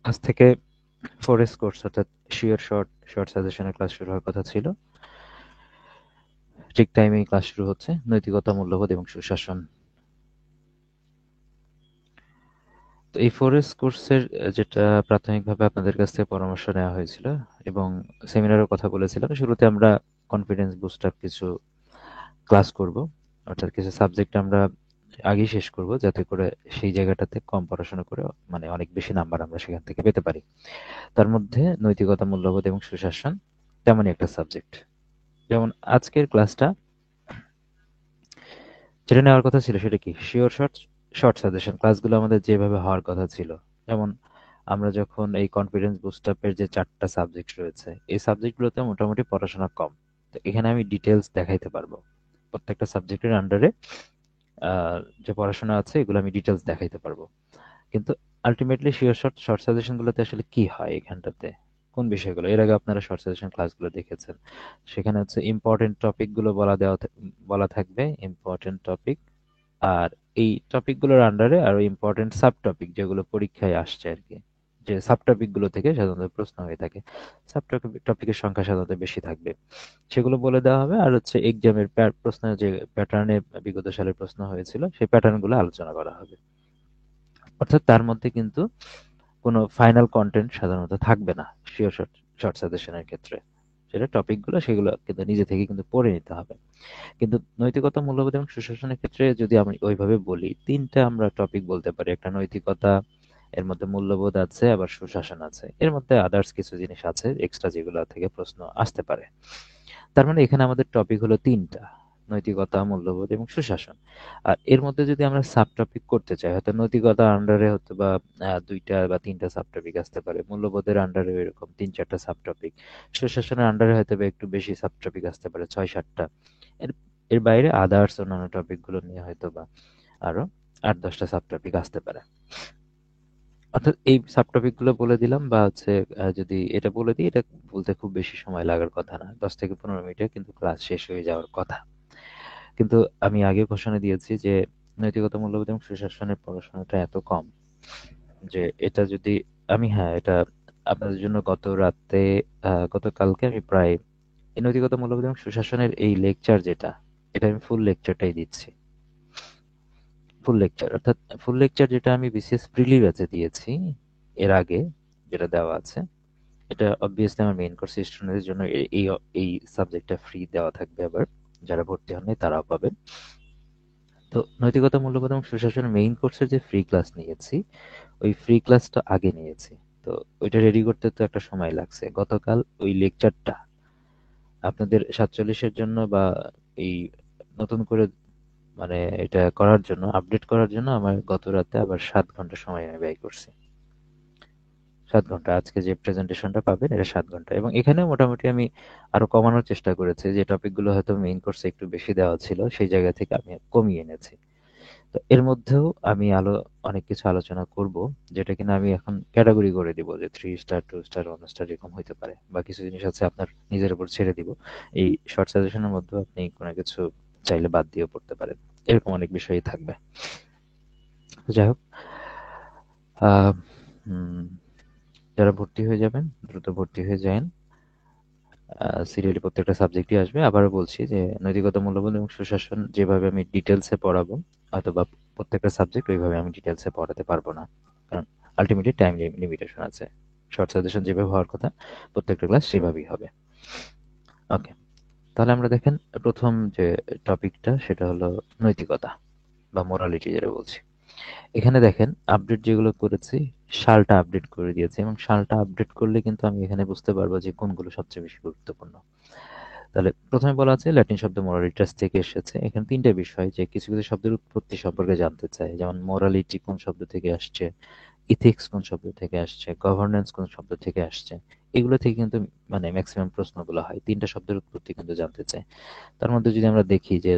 আজ থেকে ফোরেস কোর্স অর্থাৎ শিওর শর্ট সাজেশনের ক্লাস শুরু হওয়ার কথা ছিল। ঠিক টাইমেই ক্লাস শুরু হচ্ছে। নৈতিকতা, মূল্যবোধ এবং সুশাসন। তো এই ফোরেস কোর্সের যেটা প্রাথমিকভাবে আপনাদের কাছ থেকে পরামর্শ নেওয়া হয়েছিল এবং সেমিনারের কথা বলেছিলাম, শুরুতে আমরা কনফিডেন্স বুস্ট আপ কিছু ক্লাস করব, অর্থাৎ কিছু সাবজেক্ট আমরা আগেই শেষ করব, যাতে করে সেই জায়গাটাতে কম পড়াশোনা করে মানে অনেক বেশি নাম্বার আমরা সেখান থেকে পেতে পারি। তার মধ্যে নৈতিকতা, মূল্যবোধ এবং সুশাসন তেমনই একটা সাবজেক্ট। যেমন আজকের ক্লাসটা যেটা নেওয়ার কথা ছিল সেটা কি, শিওর শর্ট সাজেশন ক্লাসগুলো আমাদের যেভাবে হওয়ার কথা ছিল। যেমন আমরা যখন এই কনফিডেন্স বুস্ট আপের যে 4টা সাবজেক্ট রয়েছে, এই সাবজেক্টগুলোতে মোটামুটি পড়াশোনা কম। তো এখানে আমি ডিটেলস দেখাইতে পারবো। প্রত্যেকটা সাবজেক্টের আন্ডারে যে পড়াশোনা আছে এগুলো আমি ডিটেলস দেখাইতে পারবো। কিন্তু আলটিমেটলি শিওর শর্ট সাজেশন গুলোতে আসলে কি হয় এখানটাতে, কোন বিষয়গুলো এর আগে আপনারা শর্ট সাজেশন ক্লাসগুলো দেখেছেন। সেখানে হচ্ছে ইম্পর্টেন্ট টপিক গুলো বলা থাকবে, ইম্পর্টেন্ট টপিক। আর এই টপিকগুলোর আন্ডারে আরো ইম্পর্টেন্ট সাব টপিক যেগুলো পরীক্ষায় আসছে আর কি, যে সাব টপিক গুলো থেকে সাধারণত প্রশ্ন হয়ে থাকে। সাব টপিকের সংখ্যা সাধারণত বেশি থাকবে, সেগুলো বলে দেওয়া হবে। আর হচ্ছে এক্সামের প্রশ্ন যে প্যাটার্নে বিগত সালের প্রশ্ন হয়েছিল সেই প্যাটার্ন গুলো আলোচনা করা হবে। অর্থাৎ তার মধ্যে কিন্তু কোনো ফাইনাল কন্টেন্ট সাধারণত থাকবে না শিওর শর্ট সাজেশনের ক্ষেত্রে। সেটা টপিকগুলো সেগুলো কিন্তু নিজে থেকে কিন্তু পড়ে নিতে হবে। কিন্তু নৈতিকতা, মূল্যবোধ এবং সুশাসনের ক্ষেত্রে যদি আমি ওইভাবে বলি, 3টা আমরা টপিক বলতে পারি। একটা নৈতিকতা, এর মধ্যে মূল্যবোধ আছে, আবার সুশাসন আছে, এর মধ্যে আদার্স কিছু জিনিস আছে এক্সট্রা যেগুলো থেকে প্রশ্ন আসতে পারে। তার মানে এখানে আমাদের টপিক হলো 3টা: নৈতিকতা, মূল্যবোধ এবং সুশাসন। আর এর মধ্যে যদি আমরা সাব টপিক করতে চাই, হয়তো নৈতিকতার আন্ডারে হয়তো বা 2টা বা 3টা সাব টপিক আসতে পারে, মূল্যবোধের আন্ডারে এরকম 3-4টা সাব টপিক, সুশাসনের আন্ডারে হয়তো বা একটু বেশি সাব টপিক আসতে পারে, 6-7টা। এর এর বাইরে আদার্স অন্যান্য টপিক গুলো নিয়ে হয়তো বা আরো 8-10টা সাব টপিক আসতে পারে। অর্থাৎ এই সাব টপিক গুলো বলে দিলাম, বা হচ্ছে যদি এটা বলে দিই, এটা বলতে খুব বেশি সময় লাগার কথা না, 10 থেকে 15 মিনিটে কিন্তু ক্লাস শেষ হয়ে যাওয়ার কথা। কিন্তু আমি আগে ঘোষণা দিয়েছি যে নৈতিকতা, মূল্যবোধ এবং সুশাসনের পড়াশোনাটা এত কম যে এটা যদি আমি, হ্যাঁ, এটা আপনাদের জন্য গতকালকে আমি প্রায় এই নৈতিকতা, মূল্যবোধ এবং সুশাসনের এই লেকচার যেটা, এটা আমি ফুল লেকচারটাই দিচ্ছি। ফুল লেকচার অর্থাৎ ফুল লেকচার যেটা আমি বিসিএস প্রিলি ব্যাচে দিয়েছি এর আগে, যেটা দেওয়া আছে, এটা অবভিয়াসলি আমার মেইন কোর্স স্টুডেন্টদের জন্য এই সাবজেক্টটা ফ্রি দেওয়া থাকবে। আবার যারা ভর্তি হননি তারাও পাবেন। তো নৈতিকতা, মূল্যবোধ এবং সুশাসনের মেইন কোর্সের যে ফ্রি ক্লাস নিয়েছি, ওই ফ্রি ক্লাসটা আগে নিয়েছি। তো ওইটা রেডি করতে তো একটা সময় লাগছে। গতকাল ওই লেকচারটা আপনাদের 47-এর জন্য বা এই নতুন করে মানে এটা করার জন্য, আপডেট করার জন্য আমার গত রাতে আবার 7 ঘন্টা সময় আমি ব্যয় করছি। 7 ঘন্টা। আজকে যে প্রেজেন্টেশনটা পাবেন এটা 7 ঘন্টা, এবং এখানেও মোটামুটি আমি আরো কমানোর চেষ্টা করেছি। যে টপিকগুলো হয়তো মেইন কোর্সে একটু বেশি দেওয়া ছিল সেই জায়গা থেকে আমি কমিয়ে এনেছি। তো এর মধ্যেও আমি অনেক কিছু আলোচনা করব, যেটা কিনা আমি এখন ক্যাটাগরি করে দিব, যে 3 স্টার, 2 স্টার, 1 স্টার এরকম হইতে পারে, বা কিছু জিনিস আছে আপনার নিজের উপর ছেড়ে দিব। এই শর্ট সাজেশনের মধ্যে আপনি কোনো কিছু চাইলে বাদ দিয়েও পড়তে পারেন। এরকম অনেক বিষয়ই থাকবে। তো যাই হোক, আহ উম, যারা ভর্তি হয়ে যাবেন দ্রুত ভর্তি হয়ে যান। সিরিয়ালি প্রত্যেকটা সাবজেক্টই আসবে। আবারও বলছি যে নৈতিকতা, মূল্যবোধ এবং সুশাসন যেভাবে আমি ডিটেলসে পড়াবো, অথবা প্রত্যেকটা সাবজেক্ট ওইভাবে আমি ডিটেলসে পড়াতে পারবো না, কারণ আলটিমেটলি টাইম লিমিটেশন আছে। শর্ট সাজেশন যেভাবে হওয়ার কথা প্রত্যেকটা ক্লাস সেভাবেই হবে। ওকে, তাহলে আমরা দেখেন প্রথম যে টপিকটা সেটা হলো নৈতিকতা বা মোরালিটি যেটা বলছি। এখানে দেখেন আপডেট যেগুলো করেছি, সালটা আপডেট করে দিয়েছি, এবং সালটা আপডেট করলে কিন্তু আমি এখানে বুঝতে পারবো যে কোনগুলো সবচেয়ে বেশি গুরুত্বপূর্ণ। তাহলে প্রথমে বলা আছে ল্যাটিন শব্দ মোরালিটাস থেকে এসেছে। এখানে 3টা বিষয়, যে কিছু কিছু শব্দের উৎপত্তি সম্পর্কে জানতে চাই, যেমন মোরালিটি কোন শব্দ থেকে আসছে, ইথিক্স কোন শব্দ থেকে আসছে, গভর্নেন্স কোন শব্দ থেকে আসছে। এগুলো থেকে কিন্তু মানে ম্যাক্সিমাম প্রশ্নগুলো হয়। 3টা শব্দের উৎপত্তি কিন্তু জানতে চাই। তার মধ্যে যদি আমরা দেখি যে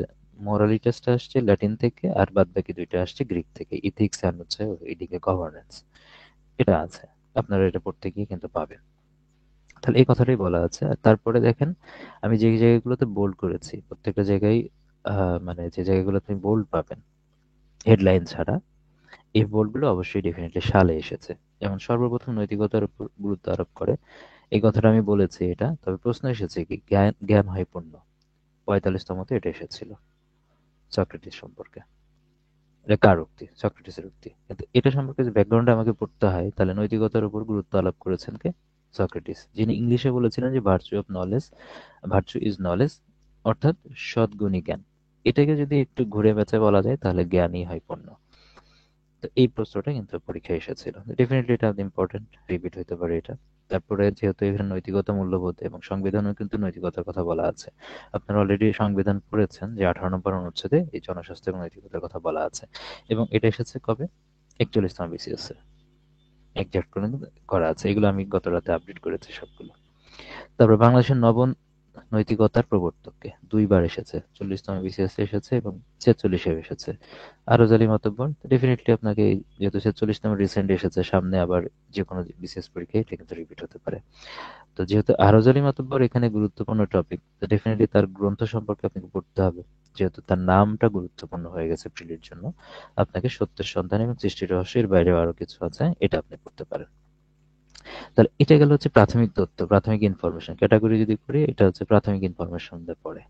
মোরালিটাসটা আসছে ল্যাটিন থেকে, আর বাদ বাকি 2টা আসছে গ্রিক থেকে, ইথিক্স আর হচ্ছে এইদিকে গভর্নেন্স। এটা আছে, আপনারা এটা পড়তে গিয়ে কিন্তু পাবেন। তাহলে এই কথাটাই বলা আছে। আর তারপরে দেখেন আমি যে জায়গাগুলোতে বোল্ড করেছি, প্রত্যেকটা জায়গায় মানে যে জায়গাগুলোতে বোল্ড পাবেন হেডলাইন ছাড়া, এই বোল্ডগুলো অবশ্যই ডেফিনেটলি সালে এসেছে। যেমন সর্বপ্রথম নৈতিকতার উপর গুরুত্ব আরোপ করে, এই কথাটা আমি বলেছি এটা, তবে প্রশ্ন এসেছে কি জ্ঞান জ্ঞান হয় পূর্ণ, 45তমতে এটা এসেছিল সক্রেটিস সম্পর্কে। এটা কার উক্তি? সক্রেটিসের উক্তি। কিন্তু এটা সম্পর্কে যে ব্যাকগ্রাউন্ডটা আমাকে পড়তে হয়, তাহলে নৈতিকতার উপর গুরুত্ব আরোপ করেছেন কে? সক্রেটিস, যিনি ইংলিশে বলেছিলেন যে ভার্চু ইজ নলেজ, অর্থাৎ সদ্গুণী জ্ঞান। এটাকে যদি একটু ঘুরে পেঁচে বলা যায় তাহলে জ্ঞানই হয় পূর্ণ। তো এই প্রশ্নটা কিন্তু পরীক্ষায় এসেছিল, ডেফিনেটলি এটা ইম্পর্টেন্ট, রিপিট হতে পারে এটা। তারপরে যেহেতু এখানে নৈতিকতা, মূল্যবোধ এবং সংবিধানেও কিন্তু নৈতিকতার কথা বলা আছে। আপনারা অলরেডি সংবিধান পড়েছেন যে 18 নম্বর অনুচ্ছেদে এই জনস্বাস্থ্য এবং নৈতিকতার কথা বলা আছে, এবং এটা এসেছে কবে? 41তম বিসিএস এ এক্সাক্ট করে করা আছে। এগুলো আমি গত রাতে আপডেট করেছি সবগুলো। তারপর বাংলাদেশের নৈতিকতার প্রবর্তককে 2বার এসেছে, 40তম বিসিএস এসেছে এবং 46-এ এসেছে। আরজ আলী মাতব্বর। ডেফিনেটলি আপনাকে যেহেতু 46তম রিসেন্ট এসেছে, সামনে আবার যে কোনো বিসিএস পরীক্ষায় এটা কিন্তু রিপিট হতে পারে। তো যেহেতু আরজ-আলী মাতব্বর এখানে গুরুত্বপূর্ণ টপিক, তো ডেফিনেটলি তার গ্রন্থ সম্পর্কে আপনাকে পড়তে হবে। যেহেতু তার নামটা গুরুত্বপূর্ণ হয়ে গেছে প্রিলির জন্য, আপনাকে সত্যের সন্ধান এবং সৃষ্টির রহস্যের বাইরেও আরো কিছু আছে, এটা আপনি পড়তে পারেন। তাহলে এটা গেল হচ্ছে প্রাথমিক তথ্য, প্রাথমিক ইনফরমেশন ক্যাটাগরি যদি করি, এটা হচ্ছে প্রাথমিক ইনফরমেশন পড়ে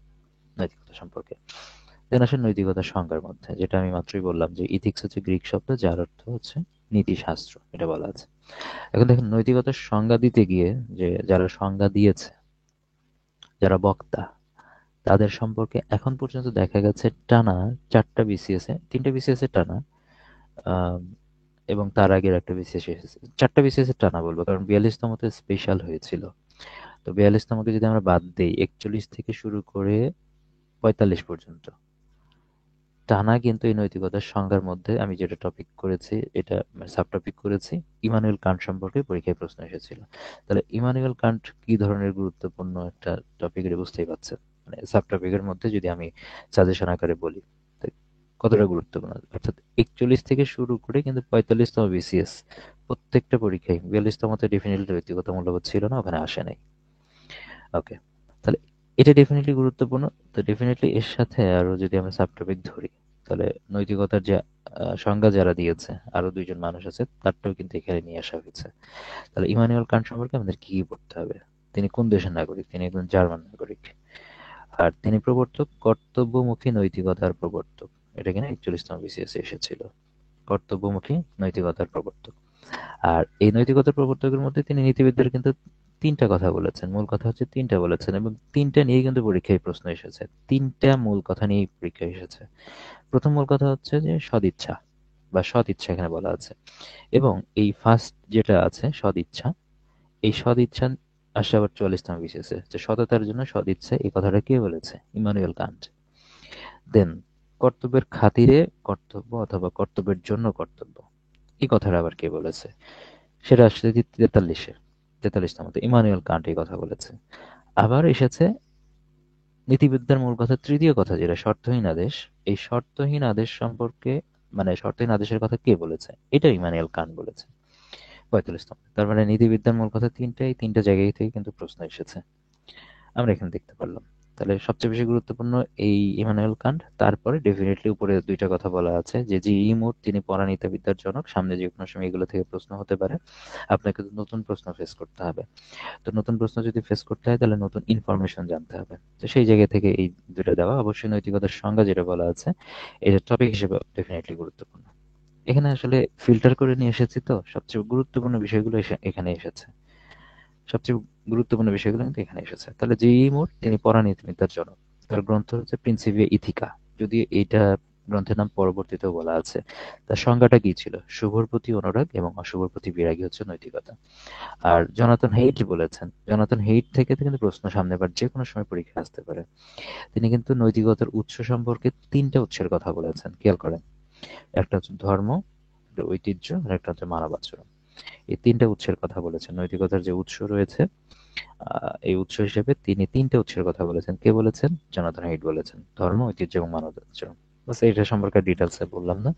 নৈতিকতা সম্পর্কে। দেন আসে নৈতিকতার সংজ্ঞার মধ্যে, যেটা আমি মাত্রই বললাম যে ইথিক্স হচ্ছে গ্রিক শব্দ, যার অর্থ হচ্ছে নীতিশাস্ত্র, এটা বলা আছে। এখন দেখেন নৈতিকতার সংজ্ঞা দিতে গিয়ে যে যারা সংজ্ঞা দিয়েছে, যারা বক্তা, তাদের সম্পর্কে এখন পর্যন্ত দেখা গেছে টানা 3টে বিসিএস এ টানা, আহ, এবং তার আগের একটা বিসিএস এসেছে, 4টা বিসিএস এ টানা বলবো, কারণ 42তমতে স্পেশাল হয়েছিল। তো 42তমকে যদি আমরা বাদ দিই, 41 থেকে শুরু করে 45 পর্যন্ত টানা কিন্তু এই নৈতিকতার সংজ্ঞার মধ্যে আমি যেটা টপিক করেছি, এটা সাব টপিক করেছি, ইমানুয়েল কান্ট সম্পর্কে পরীক্ষায় প্রশ্ন এসেছিল। তাহলে ইমানুয়েল কান্ট কি ধরনের গুরুত্বপূর্ণ একটা টপিক, এটা বুঝতেই পারছেন। মানে সাব টপিকের মধ্যে যদি আমি সাজেশন আকারে বলি, তো কতটা গুরুত্বপূর্ণ, অর্থাৎ 41 থেকে শুরু করে কিন্তু 45তম বিসিএস প্রত্যেকটা পরীক্ষায়, 42তমতে ডেফিনেটলি নৈতিকতা মূল্যবোধ ছিল না, ওখানে আসে নাই। ওকে, তাহলে এটা ডেফিনেটলি গুরুত্বপূর্ণ। তো ডেফিনেটলি এর সাথে আরো যদি আমরা সাব টপিক ধরি, তাহলে নৈতিকতার যে সংজ্ঞা যারা দিয়েছে, আরো 2জন মানুষ আছে, তারটাও কিন্তু এখানে নিয়ে আসা হয়েছে। তাহলে ইমানুয়েল কান্ট সম্পর্কে আমাদের কি কি পড়তে হবে? তিনি কোন দেশের নাগরিক? তিনি একজন জার্মান নাগরিক। আর তিনি প্রবর্তক কর্তব্যমুখী নৈতিকতার প্রবর্তক। এটা কিনা 41তম বিসিএস এসেছিল, কর্তব্যমুখী নৈতিকতার প্রবর্তক। আর এই নৈতিকতার প্রবর্তকের মধ্যে তিনি নীতিবিদদের কিন্তু 3টা কথা বলেছেন, মূল কথা হচ্ছে 3টা বলেছেন, এবং 3টা নিয়ে কিন্তু পরীক্ষায় প্রশ্ন এসেছে। 3টা মূল কথা নিয়েই পরীক্ষায় এসেছে। প্রথম মূল কথা হচ্ছে যে সদিচ্ছা, বা সৎ ইচ্ছা এখানে বলা আছে। এবং এই ফার্স্ট যেটা আছে সদিচ্ছা, এই সদিচ্ছা আসে আবার 44তম বিসিএসে, যে সততার জন্য সদিচ্ছা, এই কথাটা কে বলেছে? Immanuel Kant. দেন কর্তব্যের খাতিরে কর্তব্য, অথবা কর্তব্যের জন্য কর্তব্য, এই কথাটা আবার কে বলেছে? সেটা আসলে 43তমতে ইমানুয়েল কান্ট এই কথা বলেছে। আবার এসেছে নীতিবিদ্যার মূল কথা, তৃতীয় কথা যেটা শর্তহীন আদেশ, এই শর্তহীন আদেশ সম্পর্কে, মানে শর্তহীন আদেশের কথা কে বলেছে? এটা ইমানুয়েল কান্ট বলেছে 45তম। তার মানে নীতিবিদ্যার মূল কথা 3টা, এই 3টা জায়গায় থেকে কিন্তু প্রশ্ন এসেছে, আমরা এখানে দেখতে পারলাম। তাহলে সবচেয়ে বেশি গুরুত্বপূর্ণ এই ইমানুয়েল কান্ট। তারপরে ডেফিনেটলি উপরে 2টা কথা বলা আছে, যে জি ই মুর, তিনি পরাণীতিবিদ্যার জনক। সামনে যে কোনো সময় এগুলো থেকে প্রশ্ন হতে পারে, আপনাকে তো নতুন প্রশ্ন ফেস করতে হবে। তো নতুন প্রশ্ন যদি ফেস করতে হয়, তাহলে নতুন ইনফরমেশন জানতে হবে। তো সেই জায়গা থেকে এই 2টা দেওয়া। অবশ্যই নৈতিকতার সংজ্ঞা যেটা বলা আছে, এটা টপিক হিসেবে ডেফিনেটলি গুরুত্বপূর্ণ। এখানে আসলে ফিল্টার করে নিয়ে এসেছি, তো সবচেয়ে গুরুত্বপূর্ণ বিষয়গুলো এখানে এসেছে। সবচেয়ে গুরুত্বপূর্ণ বিষয়গুলো কিন্তু এখানে এসেছে। তাহলে জি.ই. মুর, তিনি পরাণীতিবিদ্যার জনক। তার গ্রন্থ হচ্ছে প্রিন্সিপিয়া ইথিকা, যদি এইটা গ্রন্থের নাম পরবর্তীতেও বলা আছে। তার সংজ্ঞাটা কি ছিল? শুভর প্রতি অনুরাগ এবং অশুভর প্রতি বিরাগী হচ্ছে নৈতিকতা। আর জনাথন হেইট বলেছেন, জনাথন হেইট থেকে তো কিন্তু প্রশ্ন সামনে বার যে কোনো সময় পরীক্ষা আসতে পারে। তিনি কিন্তু নৈতিকতার উৎস সম্পর্কে 3টা উৎসের কথা বলেছেন, খেয়াল করেন। একটা হচ্ছে ধর্ম, একটা ঐতিহ্য, আর একটা হচ্ছে মানব আচরণ। এই 3টা উৎসের কথা বলেছেন। নৈতিকতার যে উৎস রয়েছে, এই উৎস হিসেবে তিনি 3টা উৎসের কথা বলেছেন। কে বলেছেন? জনাথন হাইড বলেছেন, ধর্ম, ঐতিহ্য এবং মানব আচরণ। বাস এটা সম্পর্কে ডিটেলসে বললাম না,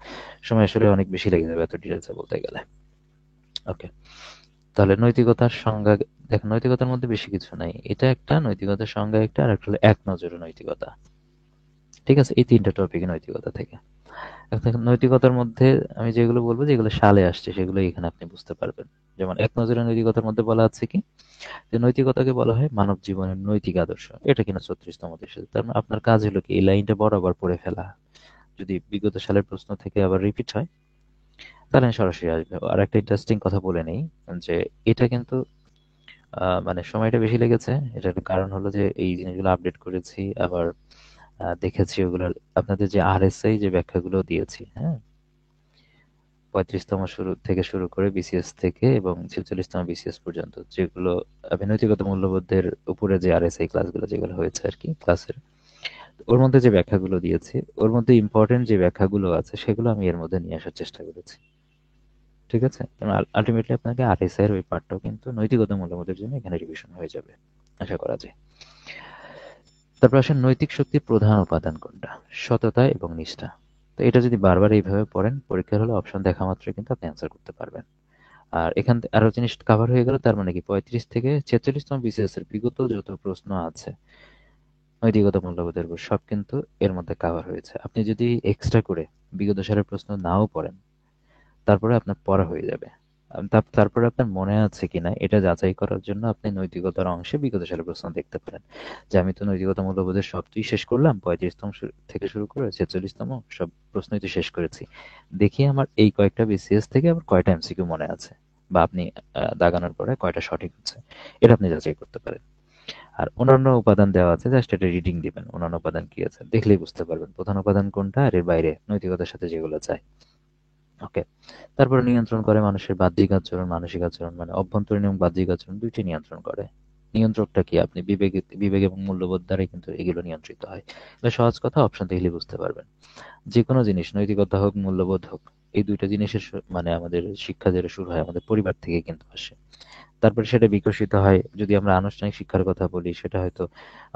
সময় আসলে অনেক বেশি লেগে যাবে এত ডিটেলসে বলতে গেলে। ওকে, তাহলে নৈতিকতার সংজ্ঞা। দেখেন নৈতিকতার মধ্যে বেশি কিছু নাই, এটা একটা নৈতিকতার সংজ্ঞা একটা, আর একটা হলো এক নজরে নৈতিকতা। ঠিক আছে, এই 3টা টপিক নৈতিকতা থেকে। এখন নৈতিকতার মধ্যে আমি যেগুলো বলবো, যেগুলো সালে আসছে সেগুলো এখানে আপনি বুঝতে পারবেন। যেমন এক নজরে নৈতিকতার মধ্যে বলা আছে কি, যে নৈতিকতাকে বলা হয় মানব জীবনের নৈতিক আদর্শ। এটা কিনা 36তম এসেছে। তার মানে আপনার কাজ হলো কি এই লাইনটা বরাবর পড়ে ফেলা। যদি বিগত সালের প্রশ্ন থেকে আবার রিপিট হয় তাহলে সরাসরি আসবে। আর একটা ইন্টারেস্টিং কথা বলে নেই, যে এটা কিন্তু মানে সময়টা বেশি লেগেছে। এটার কারণ হলো যে এই জিনিসগুলো আপডেট করেছি, আবার দেখেছি ওগুলোর আপনাদের যে আরএসআই যে ব্যাখ্যাগুলো দিয়েছি, হ্যাঁ, 35তম শুরু থেকে শুরু করে বিসিএস থেকে এবং 46তম বিসিএস পর্যন্ত, যেগুলো নৈতিকতা মূল্যবোধের উপরে যে আরএসআই ক্লাসগুলো যেগুলো হয়েছে আর কি ক্লাসের, ওর মধ্যে যে ব্যাখ্যাগুলো দিয়েছি, ওর মধ্যে ইম্পর্টেন্ট যে ব্যাখ্যাগুলো আছে সেগুলো আমি এর মধ্যে নিয়ে আসার চেষ্টা করেছি। ঠিক আছে? আলটিমেটলি আপনাকে আরএসআই এর ওই পার্টটাও কিন্তু নৈতিকতা মূল্যবোধের জন্য এখানে রিভিশন হয়ে যাবে, আশা করা যায়। তারপর আসেন নৈতিক শক্তির প্রধান উপাদান কোনটা? সততা এবং নিষ্ঠা। তো এটা যদি বারবার এইভাবে পড়েন, পরীক্ষার হলে অপশন দেখা মাত্রই কিন্তু আপনি অ্যান্সার করতে পারবেন। আর এখান আরো জিনিস কাভার হয়ে গেল, তার মানে কি 35 থেকে 46তম বিসিএস এর বিগত যত প্রশ্ন আছে নৈতিকতা মূল্যবোধের উপর, সব কিন্তু এর মধ্যে কাভার হয়েছে। আপনি যদি এক্সট্রা করে বিগত সালের প্রশ্ন নাও পড়েন, তারপরে আপনার পড়া হয়ে যাবে। তারপরে আপনার মনে আছে কিনা এটা যাচাই করার জন্য আপনি নৈতিকতার অংশে বিগত সালের প্রশ্ন দেখতে পারেন। যে আমি তো নৈতিকতা মূল্যবোধের সবটাই শেষ করলাম, 35তম থেকে শুরু করে 46তম সব প্রশ্নই তো শেষ করেছি। দেখি আমার এই কয়েকটা বিসিএস থেকে আবার কয়টা এমসিকিউ মনে আছে, বা আপনি দাগানোর পরে কয়টা সঠিক হচ্ছে, এটা আপনি যাচাই করতে পারেন। আর অন্যান্য উপাদান দেওয়া আছে, জাস্ট এটা রিডিং দিবেন, অন্যান্য উপাদান কি আছে দেখলেই বুঝতে পারবেন প্রধান উপাদান কোনটা আর এর বাইরে নৈতিকতার সাথে যেগুলো চাই। ওকে। তারপরে নিয়ন্ত্রণ করে মানুষের বাহ্যিক আচরণ, মানসিক আচরণ, মানে অভ্যন্তরীণ এবং বাহ্যিক আচরণ দুইটি নিয়ন্ত্রণ করে। নিয়ন্ত্রকটা কি? আপনি বিবেক এবং মূল্যবোধ দ্বারাই কিন্তু এগুলো নিয়ন্ত্রিত হয়। এটা সহজ কথা, অপশন দেখলে বুঝতে পারবেন। যে কোনো জিনিস, নৈতিকতা হোক মূল্যবোধ হোক, এই দুইটা জিনিসের মানে আমাদের শিক্ষা যেটা শুরু হয় আমাদের পরিবার থেকে কিন্তু আসে। তারপরে সেটা বিকশিত হয়, যদি আমরা আনুষ্ঠানিক শিক্ষার কথা বলি সেটা হয়তো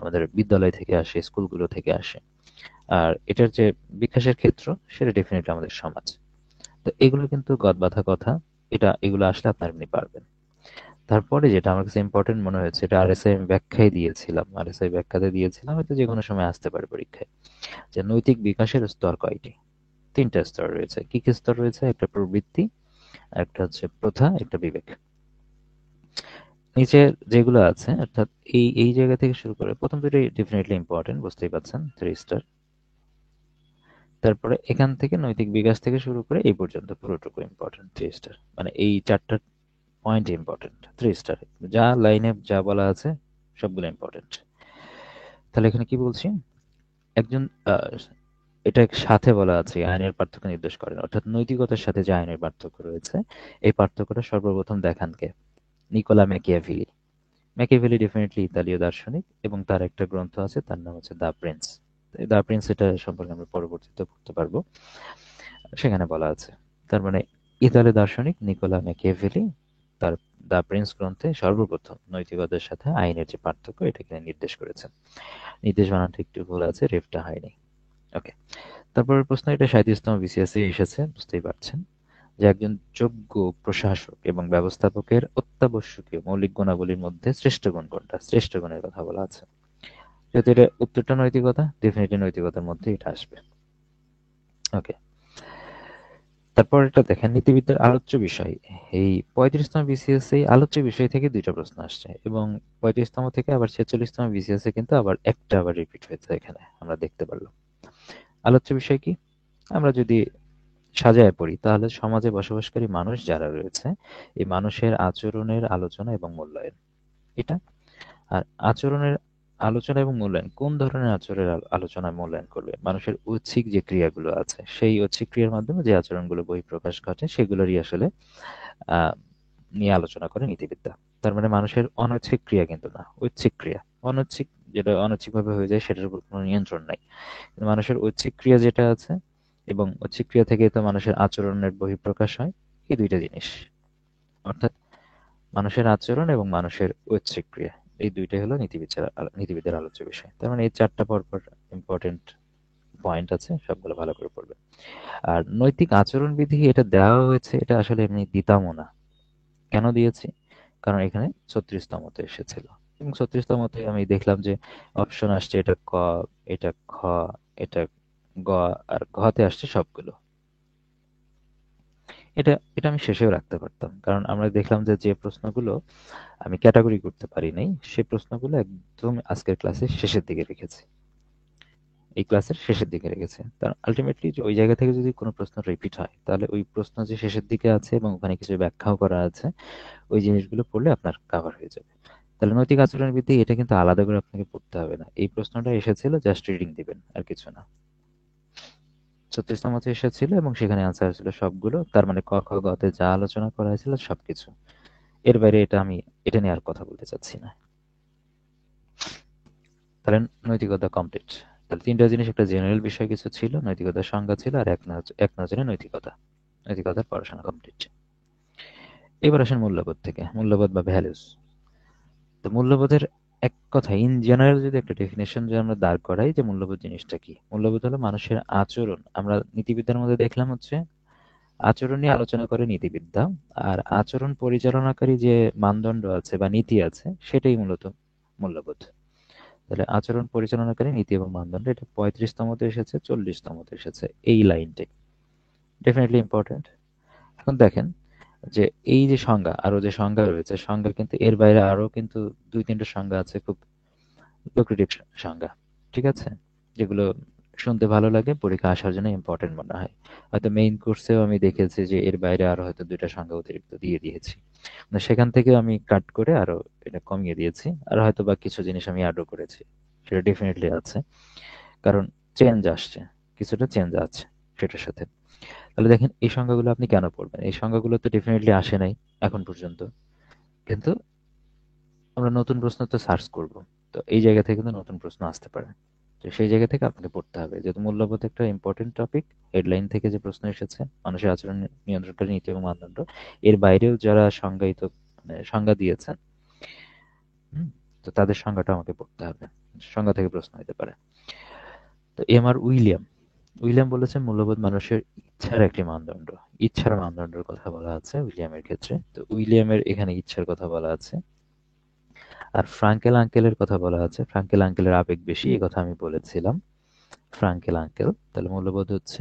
আমাদের বিদ্যালয় থেকে আসে, স্কুলগুলো থেকে আসে। আর এটার যে বিকাশের ক্ষেত্র, সেটা ডেফিনেটলি আমাদের সমাজ। তো এগুলো কিন্তু গদ বাঁধা কথা। এগুলো আসলে আপনার এমনি পারবেন। তারপরে যেটা আমার কাছে ইম্পর্টেন্ট মনে হয়েছে, এটা আরএসআই ব্যাখ্যায় দিয়েছিলাম, আরএসআই ব্যাখ্যাতে দিয়েছিলাম, হয়তো যে কোনো সময় আসতে পারে পরীক্ষায়, যে নৈতিক বিকাশের স্তর কয়টি? তিনটা স্তর রয়েছে। কি কি স্তর রয়েছে? একটা প্রবৃত্তি, একটা হচ্ছে প্রথা, একটা বিবেক। নিচে যেগুলো আছে অর্থাৎ এই এই জায়গা থেকে শুরু করে প্রথম দুটো ডেফিনেটলি ইম্পর্টেন্ট, বুঝতেই পারছেন, 3 স্টার। তারপরে এখান থেকে নৈতিক বিকাশ থেকে শুরু করে এই পর্যন্ত পুরোটুকু ইম্পর্টেন্ট, 3 স্টার। মানে এই চারটা পয়েন্ট ইম্পর্টেন্ট, 3 স্টার। যা লাইনে যা বলা আছে সবগুলো ইম্পর্টেন্ট। তাহলে এখানে কি বলছি, একজন এটা সাথে বলা আছে আইনের পার্থক্য নির্দেশ করেন, অর্থাৎ নৈতিকতার সাথে যে আইনের পার্থক্য রয়েছে, এই পার্থক্যটা সর্বপ্রথম দেখান কে? Niccolo Machiavelli. ম্যাকিয়াভেলি ডেফিনেটলি ইতালীয় দার্শনিক, এবং তার একটা গ্রন্থ আছে, তার নাম হচ্ছে দ্য প্রিন্স। দ্য প্রিন্স এটা সম্পর্কে আমরা পরবর্তীতে পড়তে পারবো, সেখানে বলা আছে। তার মানে ইতালীয় দার্শনিক নিকোলা ম্যাকিয়াভেলি তার দ্য প্রিন্স গ্রন্থে সর্বপ্রথম নৈতিকতার সাথে আইনের যে পার্থক্য এটাকে নির্দেশ করেছেন। নির্দেশ বানানটা একটু ভুল আছে, রেফটা হয়নি। ওকে। তারপরের প্রশ্ন, এটা 37তম বিসিএস এ এসেছে, বুঝতেই পারছেন, যে একজন যোগ্য প্রশাসক এবং ব্যবস্থাপকের অত্যাবশ্যকীয় মৌলিক গুণাবলীর মধ্যে শ্রেষ্ঠ গুণ কোনটা? শ্রেষ্ঠ গুণের কথা বলা আছে। যেহেতু এটা উত্তরটা নৈতিকতা, ডেফিনেটলি নৈতিকতার মধ্যে এটা আসবে। ওকে। তারপর এটা দেখেন, নীতিবিদ্যার আলোচ্য বিষয়। এই 35তম বিসিএস এই আলোচ্য বিষয় থেকে দুইটা প্রশ্ন আসছে, এবং 35তম থেকে আবার 46তম বিসিএস এ কিন্তু আবার রিপিট হয়েছে, এখানে আমরা দেখতে পারলাম। আলোচ্য বিষয় কি? আমরা যদি সাজায় পড়ি তাহলে সমাজে বসবাসকারী মানুষ যারা রয়েছে, এই মানুষের আচরণের আলোচনা এবং মূল্যায়ন, এটা। আর আচরণের আলোচনা এবং মূল্যায়ন, কোন ধরনের আচরণের আলোচনা মূল্যায়ন করবে? মানুষের ঐচ্ছিক যে ক্রিয়াগুলো আছে, সেই ঐচ্ছিক ক্রিয়ার মাধ্যমে যে আচরণগুলো বহিঃপ্রকাশ ঘটে সেগুলোরই আসলে আহ নিয়ে আলোচনা করে নীতিবিদ্যা। তার মানে মানুষের অনৈচ্ছিক ক্রিয়া কিন্তু না, ঐচ্ছিক ক্রিয়া। অনৈচ্ছিক, যেটা অনৈচ্ছিক ভাবে হয়ে যায় সেটার উপর কোনো নিয়ন্ত্রণ নাই। কিন্তু মানুষের ঐচ্ছিক ক্রিয়া যেটা আছে, এবং ঐচ্ছিক ক্রিয়া থেকে তো মানুষের আচরণের বহিঃপ্রকাশ হয়, এই দুইটা জিনিস। অর্থাৎ মানুষের আচরণ এবং মানুষের ঐচ্ছিক ক্রিয়া, এই দুইটাই হলো নীতিবিদ্যার আলোচ্য বিষয়। তার মানে এই চারটা পরপর ইম্পর্টেন্ট পয়েন্ট আছে, সবগুলো ভালো করে পড়বে। আর নৈতিক আচরণ বিধি এটা দেওয়া হয়েছে, এটা আসলে এমনি দিতামও না। কেন দিয়েছি? কারণ এখানে 36তমতে এসেছিল, এবং 36তমতে আমি দেখলাম যে অপশন আসছে, এটা ক, এটা খ, এটা গ, গ, আর ঘতে আসছে সবগুলো। এটা এটা আমি শেষেও রাখতে পারতাম, কারণ আমরা দেখলাম যে যে প্রশ্নগুলো আমি ক্যাটাগরি করতে পারি নাই, সেই প্রশ্নগুলো একদম আজকের ক্লাসের শেষের দিকে রেখেছি, এই ক্লাসের শেষের দিকে রেখেছে। কারণ আলটিমেটলি ওই জায়গা থেকে যদি কোনো প্রশ্ন রিপিট হয়, তাহলে ওই প্রশ্ন যে শেষের দিকে আছে এবং ওখানে কিছু ব্যাখ্যাও করা আছে, ওই জিনিসগুলো পড়লে আপনার কাভার হয়ে যাবে। তাহলে নৈতিক আচরণবিধি এটা কিন্তু আলাদা করে আপনাকে পড়তে হবে না, এই প্রশ্নটা এসেছিল জাস্ট রিডিং দিবেন আর কিছু না। 36 তম এসেছিল এবং সেখানে আনসার ছিল সবগুলো, তার মানে ক খ গ তে যা আলোচনা করা হয়েছিল সবকিছু। এর বাইরে এটা নিয়ে আর কথা বলতে চাচ্ছি না। তাহলে নৈতিকতা কমপ্লিট। তাহলে তিনটা জিনিস, একটা জেনারেল বিষয় কিছু ছিল, নৈতিকতার সংজ্ঞা ছিল, আর এক নজরে নৈতিকতা, নৈতিকতার পড়াশোনা কমপ্লিট। এবার আসেন মূল্যবোধ থেকে, মূল্যবোধ বা ভ্যালুস। তো মূল্যবোধের এক কথা ইন জেনারেল যদি একটা ডেফিনেশন যে আমরা দাঁড় করাই যে মূল্যবোধ জিনিসটা কি, মূল্যবোধ হলো মানুষের আচরণ। আমরা নীতিবিদ্যার মধ্যে দেখলাম হচ্ছে আচরণ নিয়ে আলোচনা করে নীতিবিদ্যা, আর আচরণ পরিচালনাকারী যে মানদণ্ড আছে বা নীতি আছে সেটাই মূলত মূল্যবোধ। তাহলে আচরণ পরিচালনাকারী নীতি এবং মানদণ্ড, এটা 35তমতে এসেছে, 40তমতে এসেছে, এই লাইনটাই ডেফিনেটলি ইম্পর্টেন্ট। এখন দেখেন যে এই যে সংজ্ঞা, আরো যে সংজ্ঞা রয়েছে, সংজ্ঞা কিন্তু এর বাইরে আরো কিন্তু দুই তিনটা সংজ্ঞা আছে, খুব লোকেটিভ সংজ্ঞা, ঠিক আছে, যেগুলো শুনতে ভালো লাগে, পরীক্ষা আসার জন্য ইম্পর্টেন্ট মনে হয়। হয়তো মেইন কোর্সেও আমি দেখেছি যে এর বাইরে আরো হয়তো দুইটা সংজ্ঞা অতিরিক্ত দিয়ে দিয়েছি, মানে সেখান থেকে আমি কাট করে আরো এটা কমিয়ে দিয়েছি, আর হয়তো বা কিছু জিনিস আমি অ্যাডও করেছি, সেটা ডেফিনেটলি আছে, কারণ চেঞ্জ আসছে, কিছুটা চেঞ্জ আছে সেটার সাথে। তাহলে দেখেন এই সংজ্ঞাগুলো আপনি কেন পড়বেন, এই সংজ্ঞাগুলো তো ডেফিনেটলি আসে নাই এখন পর্যন্ত, কিন্তু আমরা নতুন প্রশ্ন তো সার্চ করব, তো এই জায়গা থেকে কিন্তু নতুন প্রশ্ন আসতে পারে, তো সেই জায়গা থেকে আপনাকে পড়তে হবে, যেহেতু মূল্যবোধ একটা ইম্পর্টেন্ট টপিক। হেডলাইন থেকে যে প্রশ্ন এসেছে মানুষের আচরণ নিয়ন্ত্রণকারী নীতি এবং মানদণ্ড, এর বাইরেও যারা সংজ্ঞায়িত মানে সংজ্ঞা দিয়েছেন, হুম, তো তাদের সংজ্ঞাটা আমাকে পড়তে হবে, সংজ্ঞা থেকে প্রশ্ন হতে পারে। তো এম আর উইলিয়াম, উইলিয়াম বলেছেন মূল্যবোধ মানুষের ইচ্ছার একটি মানদণ্ড, ইচ্ছার মানদণ্ডের কথা বলা আছে উইলিয়ামের ক্ষেত্রে, তো উইলিয়ামের এখানে ইচ্ছার কথা বলা আছে। আর ফ্রাঙ্কেল আঙ্কেলের কথা বলা আছে, ফ্রাঙ্কেল আঙ্কেলের আবেগ বেশি, এই কথা আমি বলেছিলাম। ফ্রাঙ্কেল আঙ্কেল, তাহলে মূল্যবোধ হচ্ছে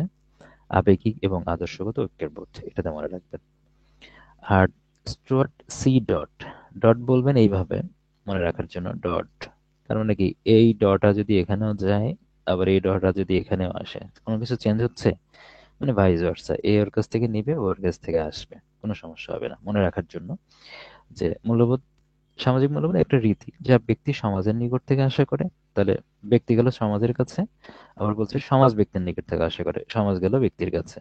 আবেগিক এবং আদর্শগত ঐক্যের বোধ, এটাতে মনে রাখবেন। আর স্টুয়ার্ট সি ডট, ডট বলবেন এইভাবে মনে রাখার জন্য, ডট তার মানে কি, এই ডটা যদি এখানেও যায়, আবার এই ডটা যদি এখানেও আসে, কোনো কিছু চেঞ্জ হচ্ছে, মানে ভাইস ভার্সা, এ ওর কাছ থেকে নিবে, ওর কাছ থেকে আসবে, কোনো সমস্যা হবে না মনে রাখার জন্য। যে মূল্যবোধ, সামাজিক মূল্যবোধ একটা রীতি যা ব্যক্তি সমাজের নিকট থেকে আশা করে, তাহলে ব্যক্তি গেল সমাজের কাছে, আবার বলছে সমাজ ব্যক্তির নিকট থেকে আশা করে, সমাজ গেল ব্যক্তির কাছে,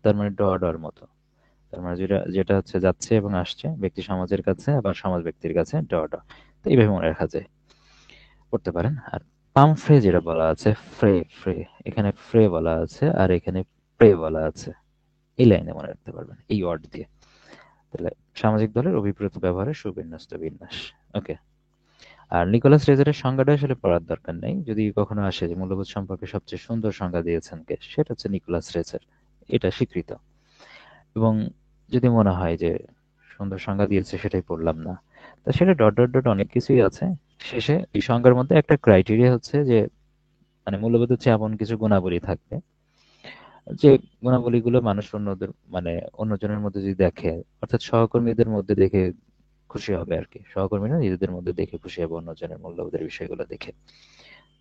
তার মানে ড ডর মতো, তার মানে যেটা যেটা হচ্ছে যাচ্ছে এবং আসছে, ব্যক্তি সমাজের কাছে আবার সমাজ ব্যক্তির কাছে, ড ড, তো এইভাবে মনে রাখা যায়, করতে পারেন। আর পাম ফ্রে যেটা বলা আছে, ফ্রে ফ্রে, এখানে ফ্রে বলা আছে আর এখানে প্রে বলা আছে, এই লাইনে মনে রাখতে পারবেন এই ওয়ার্ড দিয়ে। তাহলে সামাজিক দলের অভিপ্রেত ব্যবহারের সুবিন্যস্ত বিন্যাস। ওকে। আর নিকোলাস রেজারের সংজ্ঞাটা আসলে পড়ার দরকার নেই, যদি কখনো আসে যে মূল্যবোধ সম্পর্কে সবচেয়ে সুন্দর সংজ্ঞা দিয়েছেন কে, সেটা হচ্ছে নিকোলাস রেজার, এটা স্বীকৃত। এবং যদি মনে হয় যে সুন্দর সংজ্ঞা দিয়েছে সেটাই পড়লাম না, তা সেটা ডট ডট ডট অনেক কিছুই আছে, শেষে এই সংজ্ঞার মধ্যে একটা ক্রাইটেরিয়া হচ্ছে যে মানে মূল্যবোধ হচ্ছে এমন কিছু গুণাবলী থাকবে, যে গুণাবলীগুলো মানুষ অন্যদের মানে অন্যজনের মধ্যে যদি দেখে, অর্থাৎ সহকর্মীদের মধ্যে দেখে খুশি হবে আর কি, সহকর্মীরা নিজেদের মধ্যে দেখে খুশি হবে অন্যজনের মূল্যবোধের বিষয়গুলো দেখে।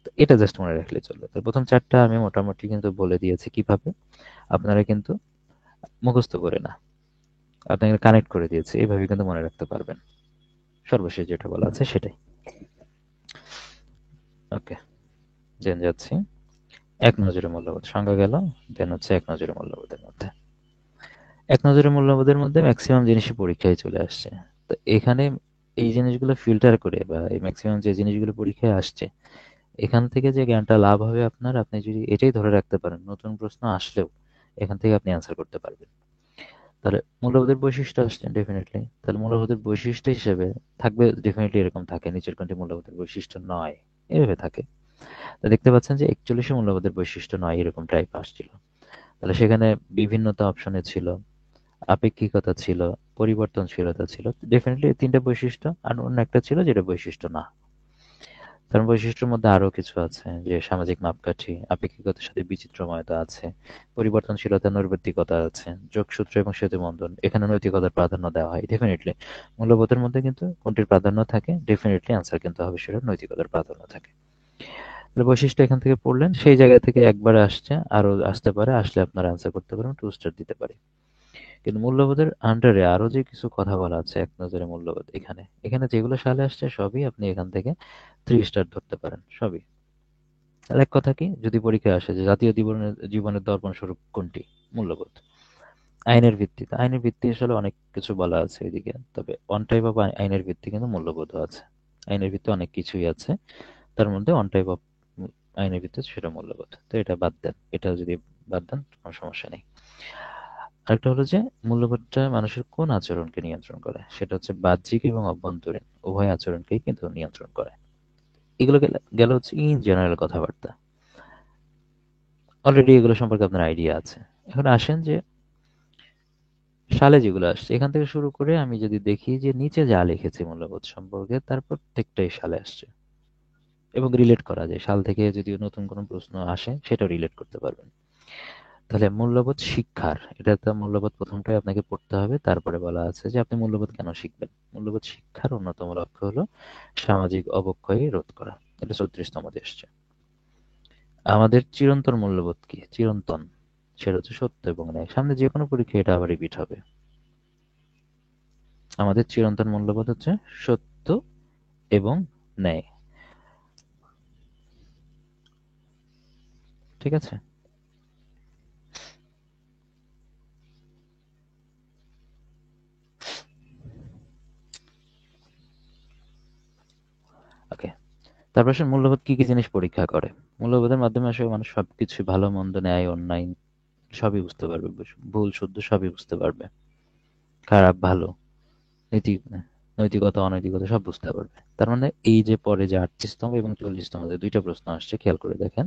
তো এটা জাস্ট মনে রাখলে চলবে। তো প্রথম চারটা আমি মোটামুটি কিন্তু বলে দিয়েছি কিভাবে, আপনারা কিন্তু মুখস্থ করে না, আপনাকে কানেক্ট করে দিয়েছি, এইভাবে কিন্তু মনে রাখতে পারবেন। সর্বশেষ যেটা বলা আছে সেটাই। ওকে, দেন যাচ্ছি এক নজরে মূল্যবোধ সংজ্ঞা গেল, দেন হচ্ছে এক নজরে মূল্যবোধের মধ্যে। এক নজরে মূল্যবোধের মধ্যে ম্যাক্সিমাম জিনিসই পরীক্ষায় চলে আসছে। তো এখানে এই জিনিসগুলো ফিল্টার করে বা এই ম্যাক্সিমাম যে জিনিসগুলো পরীক্ষায় আসছে, এখান থেকে যে জ্ঞানটা লাভ হবে আপনার, আপনি যদি এটাই ধরে রাখতে পারেন, নতুন প্রশ্ন আসলেও এখান থেকে আপনি অ্যান্সার করতে পারবেন। তাহলে মূল্যবোধের বৈশিষ্ট্য আসছে ডেফিনেটলি, তাহলে মূল্যবোধের বৈশিষ্ট্য হিসেবে থাকবে, ডেফিনেটলি এরকম থাকে, নিচের কোনটি মূল্যবোধের বৈশিষ্ট্য নয়, এভাবে থাকে। তো দেখতে পাচ্ছেন যে 41 মূল্যবোধের বৈশিষ্ট্য নয় এরকম টাইপ আসছিল। তাহলে সেখানে বিভিন্নতা অপশনে ছিল, আপেক্ষিকতা ছিল, পরিবর্তনশীলতা ছিল, ডেফিনেটলি এই তিনটা বৈশিষ্ট্য, আর অন্য একটা ছিল যেটা বৈশিষ্ট্য না। তার বৈশিষ্ট্যের মধ্যে আরো কিছু আছে, যে সামাজিক মাপকাঠি, আপেক্ষিকতার সাথে বিচিত্রময়তা আছে, পরিবর্তনশীলতা, নৈর্ব্যক্তিকতা আছে, যোগসূত্র এবং সেতুবন্ধন। এখানে নৈতিকতার প্রাধান্য দেওয়া হয় ডেফিনেটলি। মূল্যবোধের মধ্যে কিন্তু কোনটির প্রাধান্য থাকে, ডেফিনেটলি আনসার কিন্তু হবে সেটা নৈতিকতার প্রাধান্য থাকে। তাহলে বৈশিষ্ট্য এখান থেকে পড়লেন, সেই জায়গা থেকে একবারে আসছে, আরো আসতে পারে, আসলে আপনারা আনসার করতে পারেন, 2 স্টার দিতে পারি। কিন্তু মূল্যবোধের আন্ডারে আরো যে কিছু কথা বলা আছে এক নজরে মূল্যবোধ, এখানে এখানে যেগুলো সালে আসছে সবই আপনি এখান থেকে 3 স্টার ধরতে পারেন, সবই। তাহলে এক কথা কি, যদি পরীক্ষায় আসে যে জাতীয় জীবনের জীবনের দর্পণ স্বরূপ কোনটি, মূল্যবোধ। আইনের ভিত্তিতে, আইনের ভিত্তি আসলে অনেক কিছু বলা আছে এদিকে, তবে অন টাইপ অফ আইনের ভিত্তি কিন্তু মূল্যবোধও আছে। আইনের ভিত্তি অনেক কিছুই আছে, তার মধ্যে অন টাইপ অফ আইনের ভিত্তি সেটা মূল্যবোধ। তো এটা বাদ দেন, এটা যদি বাদ দেন কোনো সমস্যা নেই। আরেকটা হলো যে মূল্যবোধটা মানুষের কোন আচরণকে নিয়ন্ত্রণ করে, সেটা হচ্ছে বাহ্যিক এবং অভ্যন্তরীণ উভয় আচরণকেই কিন্তু নিয়ন্ত্রণ করে। এগুলো গেল গেল হচ্ছে ইন জেনারেল কথাবার্তা। অলরেডি এগুলো সম্পর্কে আপনার আইডিয়া আছে। এখন আসেন যে সালে যেগুলো আসছে এখান থেকে শুরু করে আমি যদি দেখি যে নিচে যা লিখেছি মূল্যবোধ সম্পর্কে, তার প্রত্যেকটাই সালে আসছে এবং রিলেট করা যায়। সাল থেকে যদি নতুন কোনো প্রশ্ন আসে সেটা রিলেট করতে পারবেন। তাহলে মূল্যবোধ শিক্ষার, এটা তো মূল্যবোধ প্রথমটাই আপনাকে পড়তে হবে, তারপরে বলা আছে যে আপনি মূল্যবোধ কেন শিখবেন। মূল্যবোধ শিক্ষার অন্যতম লক্ষ্য হলো সামাজিক অবক্ষয় রোধ করা। এটা 34তম এসছে। আমাদের চিরন্তন মূল্যবোধ কি, চিরন্তন, সেটা হচ্ছে সত্য এবং ন্যায়। সামনে যে কোনো পরীক্ষা এটা আবার রিপিট হবে। আমাদের চিরন্তন মূল্যবোধ হচ্ছে সত্য এবং ন্যায়। ঠিক আছে। ওকে। তারপর আসলে মূল্যবোধ কি কি জিনিস পরীক্ষা করে। মূল্যবোধের মাধ্যমে আসলে মানুষ সবকিছু, ভালো মন্দ, ন্যায় অন্যায় সবই বুঝতে পারবে, ভুল শুদ্ধ সবই বুঝতে পারবে, খারাপ ভালো, নীতি, নৈতিকতা অনৈতিকতা সব বুঝতে পারবে। তার মানে এই যে পরে যে 38তম এবং 40তম যে দুইটা প্রশ্ন আসছে, খেয়াল করে দেখেন,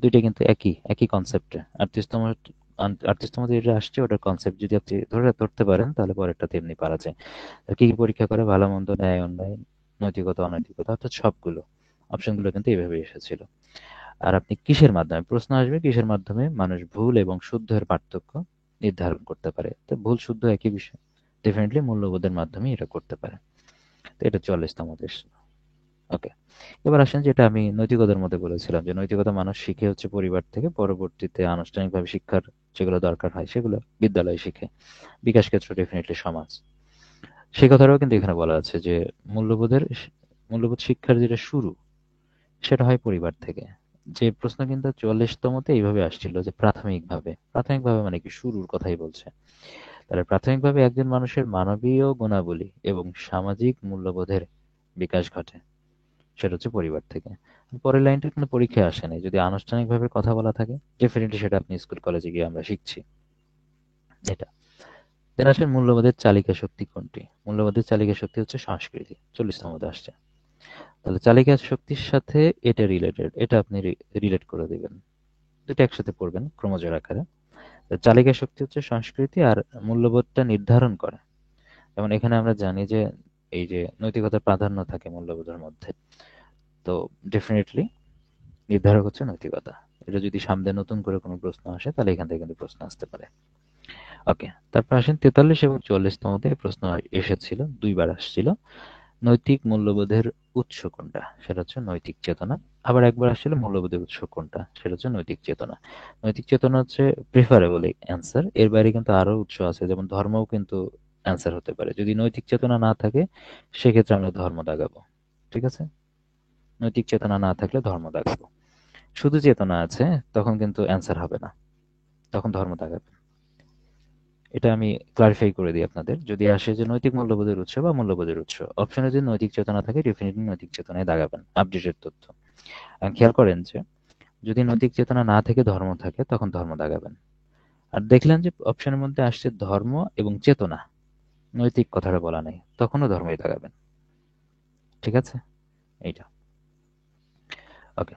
দুইটা কিন্তু একই একই কনসেপ্টে। 38তম যেটা আসছে ওটার কনসেপ্ট যদি আপনি ধরে ধরতে পারেন তাহলে পরেরটা তেমনি পারা যায়। আর কি কি পরীক্ষা করে, ভালো মন্দ, ন্যায় অন্যায়, নৈতিকতা অনৈতিকতা, অর্থাৎ সবগুলো অপশনগুলো কিন্তু এইভাবে এসেছিল। আর আপনি কিসের মাধ্যমে, প্রশ্ন আসবে কিসের মাধ্যমে মানুষ ভুল এবং শুদ্ধের পার্থক্য নির্ধারণ করতে পারে। তো ভুল শুদ্ধ একই বিষয়, ডেফিনেটলি মূল্যবোধের মাধ্যমে এটা করতে পারে। তো এটা 44তম দেশ। ওকে। এবার আসেন যেটা আমি নৈতিকতার মধ্যে বলেছিলাম, যে নৈতিকতা মানুষ শিখে হচ্ছে পরিবার থেকে, পরবর্তীতে আনুষ্ঠানিকভাবে শিক্ষার যেগুলো দরকার হয় সেগুলো বিদ্যালয়ে শিখে, বিকাশ ক্ষেত্র ডেফিনেটলি সমাজ। সেই কথাটাও কিন্তু এখানে বলা আছে যে মূল্যবোধের মূল্যবোধ শিক্ষার যেটা শুরু সেটা হয় পরিবার থেকে। যে প্রশ্ন কিন্তু 44তমতে এইভাবে আসছিল যে প্রাথমিকভাবে, প্রাথমিকভাবে মানে কি, শুরুর কথাই বলছে। তাহলে প্রাথমিকভাবে একজন মানুষের মানবীয় গুণাবলী এবং সামাজিক মূল্যবোধের বিকাশ ঘটে, সেটা হচ্ছে পরিবার থেকে। পরের লাইনটা কিন্তু পরীক্ষায় আসে নাই, যদি আনুষ্ঠানিকভাবে কথা বলা থাকে ডেফিনেটলি সেটা আপনি স্কুল কলেজে গিয়ে আমরা শিখছি এটা। দেন আসেন মূল্যবোধের চালিকা শক্তি কোনটি। মূল্যবোধের চালিকা শক্তি হচ্ছে সংস্কৃতি, 40তম আসছে। তাহলে চালিকা শক্তির সাথে এটা রিলেটেড, এটা আপনি রিলেট করে দিবেন, দুটো একসাথে পড়বেন ক্রমজোর আকারে। তো চালিকা শক্তি হচ্ছে সংস্কৃতি, আর মূল্যবোধটা নির্ধারণ করে। যেমন এখানে আমরা জানি যে এই যে নৈতিকতার প্রাধান্য থাকে মূল্যবোধের মধ্যে, তো ডেফিনেটলি নির্ধারক হচ্ছে নৈতিকতা। এটা যদি সামনে নতুন করে কোনো প্রশ্ন আসে তাহলে এখান থেকে কিন্তু প্রশ্ন আসতে পারে। ওকে। তারপর আসেন 43 এবং 44তমতে প্রশ্ন এসেছিল, দুইবার আসছিল। নৈতিক মূল্যবোধের উৎস কোনটা, সেটা হচ্ছে নৈতিক চেতনা। আবার একবার আসছিল মূল্যবোধের উৎস কোনটা, সেটা হচ্ছে নৈতিক চেতনা। নৈতিক চেতনা হচ্ছে প্রেফারেবল অ্যান্সার, এর বাইরে কিন্তু আরো উৎস আছে, যেমন ধর্মও কিন্তু অ্যান্সার হতে পারে। যদি নৈতিক চেতনা না থাকে সেক্ষেত্রে আমরা ধর্ম দাগাবো। ঠিক আছে। নৈতিক চেতনা না থাকলে ধর্ম দাগাবো। শুধু চেতনা আছে তখন কিন্তু অ্যান্সার হবে না, তখন ধর্ম দাগাবে। এটা আমি ক্লারিফাই করে দিই আপনাদের, যদি আসে যে নৈতিক মূল্যবোধের উৎস বা মূল্যবোধের উৎস, অপশনে যদি নৈতিক চেতনা থাকে ডেফিনেটলি নৈতিক চেতনায় দাগাবেন, আপডেটেড তথ্য। খেয়াল করেন যে যদি নৈতিক চেতনা না থেকে ধর্ম থাকে তখন ধর্ম দাগাবেন। আর দেখলেন যে অপশনের মধ্যে আসছে ধর্ম এবং চেতনা, নৈতিক কথাটা বলা নেই, তখনও ধর্মই দাগাবেন। ঠিক আছে। এইটা। ওকে।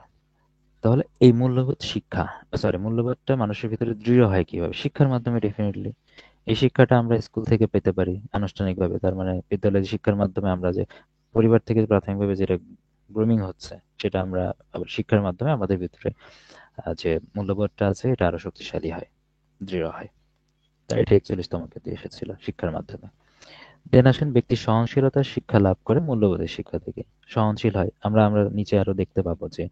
তাহলে এই মূল্যবোধ শিক্ষা, সরি, মূল্যবোধটা মানুষের ভিতরে দৃঢ় হয় কিভাবে, শিক্ষার মাধ্যমে ডেফিনেটলি। এই শিক্ষাটা আমরা স্কুল থেকে পেতে পারি আনুষ্ঠানিকভাবে, তার মানে বিদ্যালয়ের শিক্ষার মাধ্যমে আমরা যে পরিবার থেকে প্রাথমিকভাবে যেটা গ্রুমিং হচ্ছে, সেটা আমরা আবার শিক্ষার মাধ্যমে আমাদের ভিতরে যে মূল্যবোধটা আছে এটা আরো শক্তিশালী হয়, দৃঢ় হয়। তাই এটা 41তম ক্ষেত্রে এসেছিল শিক্ষার মাধ্যমে। দেন আসেন ব্যক্তি সহনশীলতার শিক্ষা লাভ করে মূল্যবোধের শিক্ষা থেকে। সহনশীল হয়, আমরা আমরা নিচে আরো দেখতে পাবো যে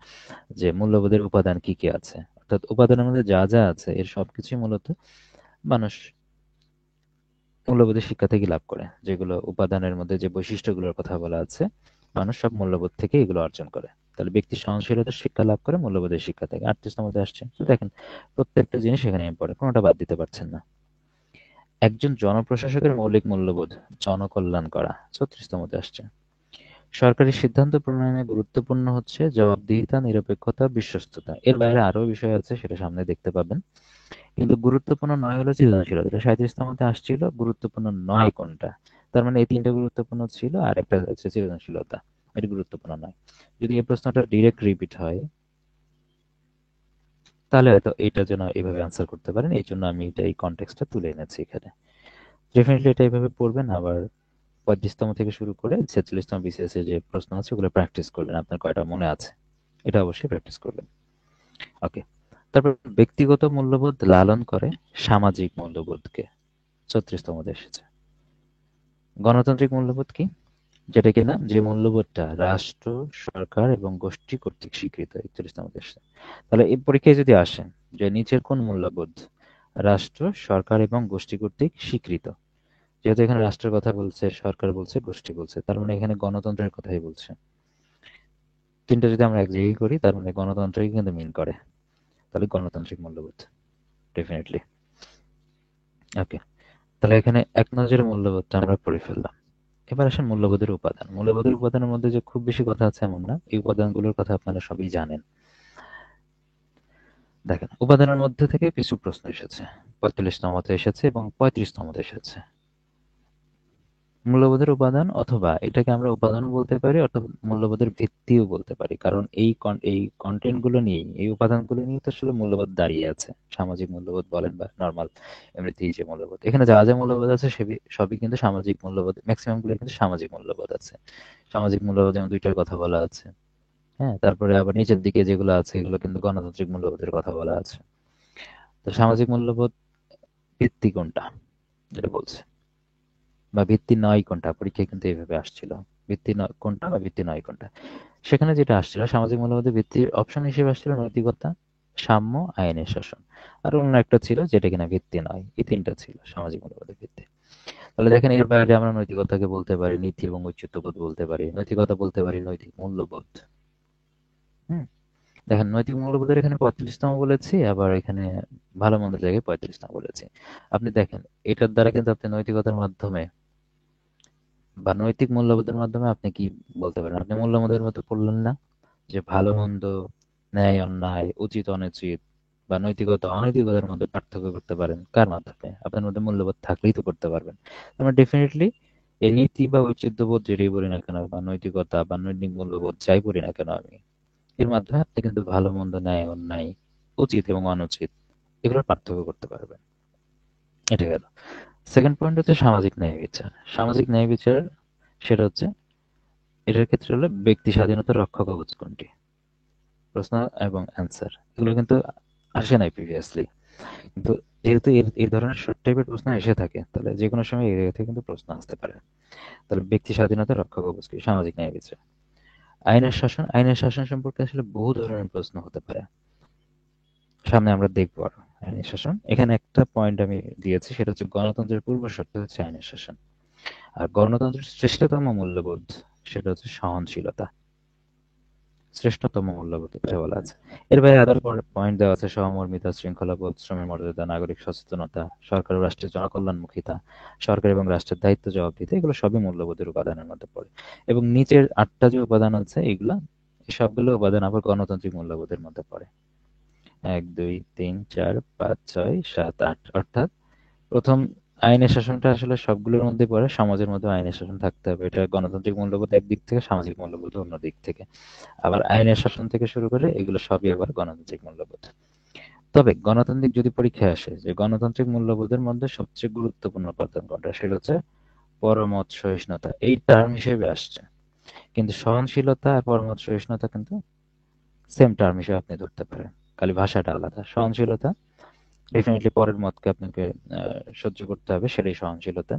যে মূল্যবোধের উপাদান কি কি আছে, অর্থাৎ উপাদানের মধ্যে যা যা আছে এর সবকিছুই মূলত মানুষ মূল্যবোধের শিক্ষা থেকে লাভ করে। যেগুলো উপাদানের মধ্যে যে বৈশিষ্ট্যগুলোর কথা বলা আছে, মানুষ সব মূল্যবোধ থেকে এগুলো অর্জন করে। তাহলে ব্যক্তি সহনশীলতার শিক্ষা লাভ করে মূল্যবোধের শিক্ষা থেকে। 38তম মধ্যে আসছে, তো দেখেন প্রত্যেকটা জিনিস এখানে ইম্পর্টেন্ট, কোনোটা বাদ দিতে পারছেন না। একজন জনপ্রশাসকের মৌলিক মূল্যবোধ জনকল্যাণ করা, 34তম মধ্যে আসছে। সরকারি সিদ্ধান্ত প্রণয়নে গুরুত্বপূর্ণ হচ্ছে জবাবদিহিতা, নিরপেক্ষতা, বিশ্বস্ততা। এর বাইরে আরো বিষয় আছে, সেটা সামনে দেখতে পাবেন। কিন্তু গুরুত্বপূর্ণ নয় হলো সৃজনশীলতা। এটা 37তম মধ্যে আসছিল, গুরুত্বপূর্ণ নয় কোনটা। তার মানে এই তিনটা গুরুত্বপূর্ণ ছিল, আর একটা হচ্ছে সৃজনশীলতা, এটা গুরুত্বপূর্ণ নয়। যদি এই প্রশ্নটা ডিরেক্ট রিপিট হয় তাহলে হয়তো এইটার জন্য এইভাবে আনসার করতে পারেন, এই জন্য আমি এটা এই কনটেক্সটটা তুলে এনেছি এখানে। ডেফিনেটলি এটা এইভাবে পড়বেন। আবার 35তম থেকে শুরু করে 46তম বিসিএস এর যে প্রশ্ন আছে ওগুলো প্র্যাকটিস করবেন, আপনার কয়টা মনে আছে এটা অবশ্যই প্র্যাকটিস করবেন। ওকে। তারপর ব্যক্তিগত মূল্যবোধ লালন করে সামাজিক মূল্যবোধকে, 36তম এসেছে। গণতান্ত্রিক মূল্যবোধ কি? যেটা কিনা যে মূল্যবোধটা রাষ্ট্র, সরকার এবং গোষ্ঠী কর্তৃক স্বীকৃত, 41তম এসেছে। তাহলে এই পরীক্ষায় যদি আসেন যে নিচের কোন মূল্যবোধ রাষ্ট্র, সরকার এবং গোষ্ঠী কর্তৃক স্বীকৃত, যেহেতু এখানে রাষ্ট্রের কথা বলছে, সরকার বলছে, গোষ্ঠী বলছে, তার মানে এখানে গণতন্ত্রের কথাই বলছে। তিনটা যদি আমরা এক জায়গায় করি তার মানে গণতন্ত্রই কিন্তু মিন করে। তাহলে গণতান্ত্রিক মূল্যবোধ ডেফিনেটলি। ওকে। তাহলে এখানে এক নজরে মূল্যবোধটা আমরা পড়ে ফেললাম। এবার আসেন মূল্যবোধের উপাদান। মূল্যবোধের উপাদানের মধ্যে যে খুব বেশি কথা আছে এমন না, এই উপাদানগুলোর কথা আপনারা সবই জানেন। দেখেন উপাদানের মধ্যে থেকে কিছু প্রশ্ন এসেছে, 45তমতে এসেছে এবং 35তমতে এসেছে। মূল্যবোধের উপাদান, অথবা এটাকে আমরা উপাদান বলতে পারি অথবা মূল্যবোধের ভিত্তিও বলতে পারি, কারণ এই কন্টেন্ট গুলো নিয়ে, এই উপাদানগুলো নিয়ে তো আসলে মূল্যবোধ দাঁড়িয়ে আছে। সামাজিক মূল্যবোধ বলেন বা নর্মাল এমনিতেই যে মূল্যবোধ, এখানে যা যা মূল্যবোধ আছে সবই কিন্তু সামাজিক মূল্যবোধ, ম্যাক্সিমাম গুলো কিন্তু সামাজিক মূল্যবোধ আছে। সামাজিক মূল্যবোধ যেমন দুইটার কথা বলা আছে, হ্যাঁ, তারপরে আবার নিচের দিকে যেগুলো আছে এগুলো কিন্তু গণতান্ত্রিক মূল্যবোধের কথা বলা আছে। তো সামাজিক মূল্যবোধ ভিত্তি কোনটা যেটা বলছে, বা ভিত্তি নয় কোনটা, পরীক্ষায় কিন্তু এইভাবে আসছিল, ভিত্তি কোনটা বা ভিত্তি নয় কোনটা। সেখানে যেটা আসছিল সামাজিক মূল্যবোধের ভিত্তির অপশন হিসেবে আসছিল নৈতিকতা, সাম্য, আইনের শাসন। আর অন্য একটা ছিল যেটা কিনা ভিত্তি নয়। এই তিনটা ছিল সামাজিক মূল্যবোধের ভিত্তি। তাহলে দেখেন এর বাইরে আমরা নৈতিকতাকে বলতে পারি নীতি এবং ঔচিত্যবোধ বলতে পারি, নৈতিকতা বলতে পারি নৈতিক মূল্যবোধ। হুম। দেখেন নৈতিক মূল্যবোধের এখানে 45তম বলেছি, আবার এখানে ভালো মন্দের জায়গায় 35তম বলেছি। আপনি দেখেন এটার দ্বারা কিন্তু আপনি নৈতিকতার মাধ্যমে বা নৈতিক মূল্যবোধের মাধ্যমে আপনি কি বলতে পারেন, আপনি মূল্যবোধের মতো পড়লেন না যে ভালো মন্দ, ন্যায় অন্যায়, উচিত অনুচিত বা নৈতিকতা অনৈতিকতার মধ্যে পার্থক্য করতে পারেন কার মাধ্যমে, আপনার মধ্যে মূল্যবোধ থাকলেই তো করতে পারবেন। আমরা ডেফিনেটলি এই নীতি বা ঔচিত্যবোধ যেটাই বলি না কেন বা নৈতিকতা বা নৈতিক মূল্যবোধ যাই বলি না কেন আমি, এর মাধ্যমে আপনি কিন্তু ভালো মন্দ, ন্যায় অন্যায়, উচিত এবং অনুচিত এগুলোর পার্থক্য করতে পারবেন। এটা গেল। সেকেন্ড পয়েন্ট হচ্ছে সামাজিক ন্যায় বিচার। সামাজিক ন্যায় বিচার সেটা হচ্ছে, এটার ক্ষেত্রে হলো ব্যক্তি স্বাধীনতা রক্ষা কবচ কোনটি, প্রশ্ন এবং অ্যান্সার এগুলো কিন্তু আসে নাই প্রিভিয়াসলি। কিন্তু যেহেতু এই ধরনের শর্ট টাইপের প্রশ্ন এসে থাকে, তাহলে যে কোনো সময় এই জায়গা থেকে কিন্তু প্রশ্ন আসতে পারে। তাহলে ব্যক্তি স্বাধীনতা রক্ষা কবচ কি, সামাজিক ন্যায় বিচার। আইনের শাসন, আইনের শাসন সম্পর্কে আসলে বহু ধরনের প্রশ্ন হতে পারে, সামনে আমরা দেখবো আরো। আইনের শাসন, এখানে একটা পয়েন্ট আমি দিয়েছি, সেটা হচ্ছে গণতন্ত্রের পূর্ব শর্ত হচ্ছে আইনের শাসন। আর গণতন্ত্রের শ্রেষ্ঠতম মূল্যবোধ সেটা হচ্ছে সহনশীলতা, শ্রেষ্ঠতম মূল্যবোধ এটা বলা আছে। এর বাইরে আদার পয়েন্ট দেওয়া আছে সহমর্মিতা, শৃঙ্খলাবোধ, শ্রমের মর্যাদা, নাগরিক সচেতনতা, সরকার ও রাষ্ট্রের জনকল্যাণমুখিতা, সরকার এবং রাষ্ট্রের দায়িত্ব জবাবদিহিতা, এগুলো সবই মূল্যবোধের উপাদানের মধ্যে পড়ে। এবং নিচের 8টা যে উপাদান আছে এগুলা, এই সবগুলো উপাদান আবার গণতান্ত্রিক মূল্যবোধের মধ্যে পড়ে। 1 2 3 4 5 6 7 8, অর্থাৎ প্রথম আইনের শাসনটা আসলে সবগুলোর মধ্যে পড়ে, সমাজের মধ্যে আইনের শাসন থাকতে হবে, এটা গণতান্ত্রিক মূল্যবোধ একদিক থেকে, সামাজিক মূল্যবোধ অন্য দিক থেকে। আবার আইনের শাসন থেকে শুরু করে এগুলো সবই আবার গণতান্ত্রিক মূল্যবোধ। তবে গণতান্ত্রিক যদি পরীক্ষায় আসে যে গণতান্ত্রিক মূল্যবোধের মধ্যে সবচেয়ে গুরুত্বপূর্ণ উপাদান কোনটা, সেটা হচ্ছে পরমত সহিষ্ণুতা, এই টার্ম হিসেবে আসছে। কিন্তু সহনশীলতা আর পরমত সহিষ্ণুতা কিন্তু সেম টার্ম হিসেবে আপনি ধরতে পারেন, খালি ভাষাটা আলাদা। সহনশীলতা ডেফিনেটলি পরের মতকে আপনাকে সহ্য করতে হবে, সেটাই সহনশীলতা।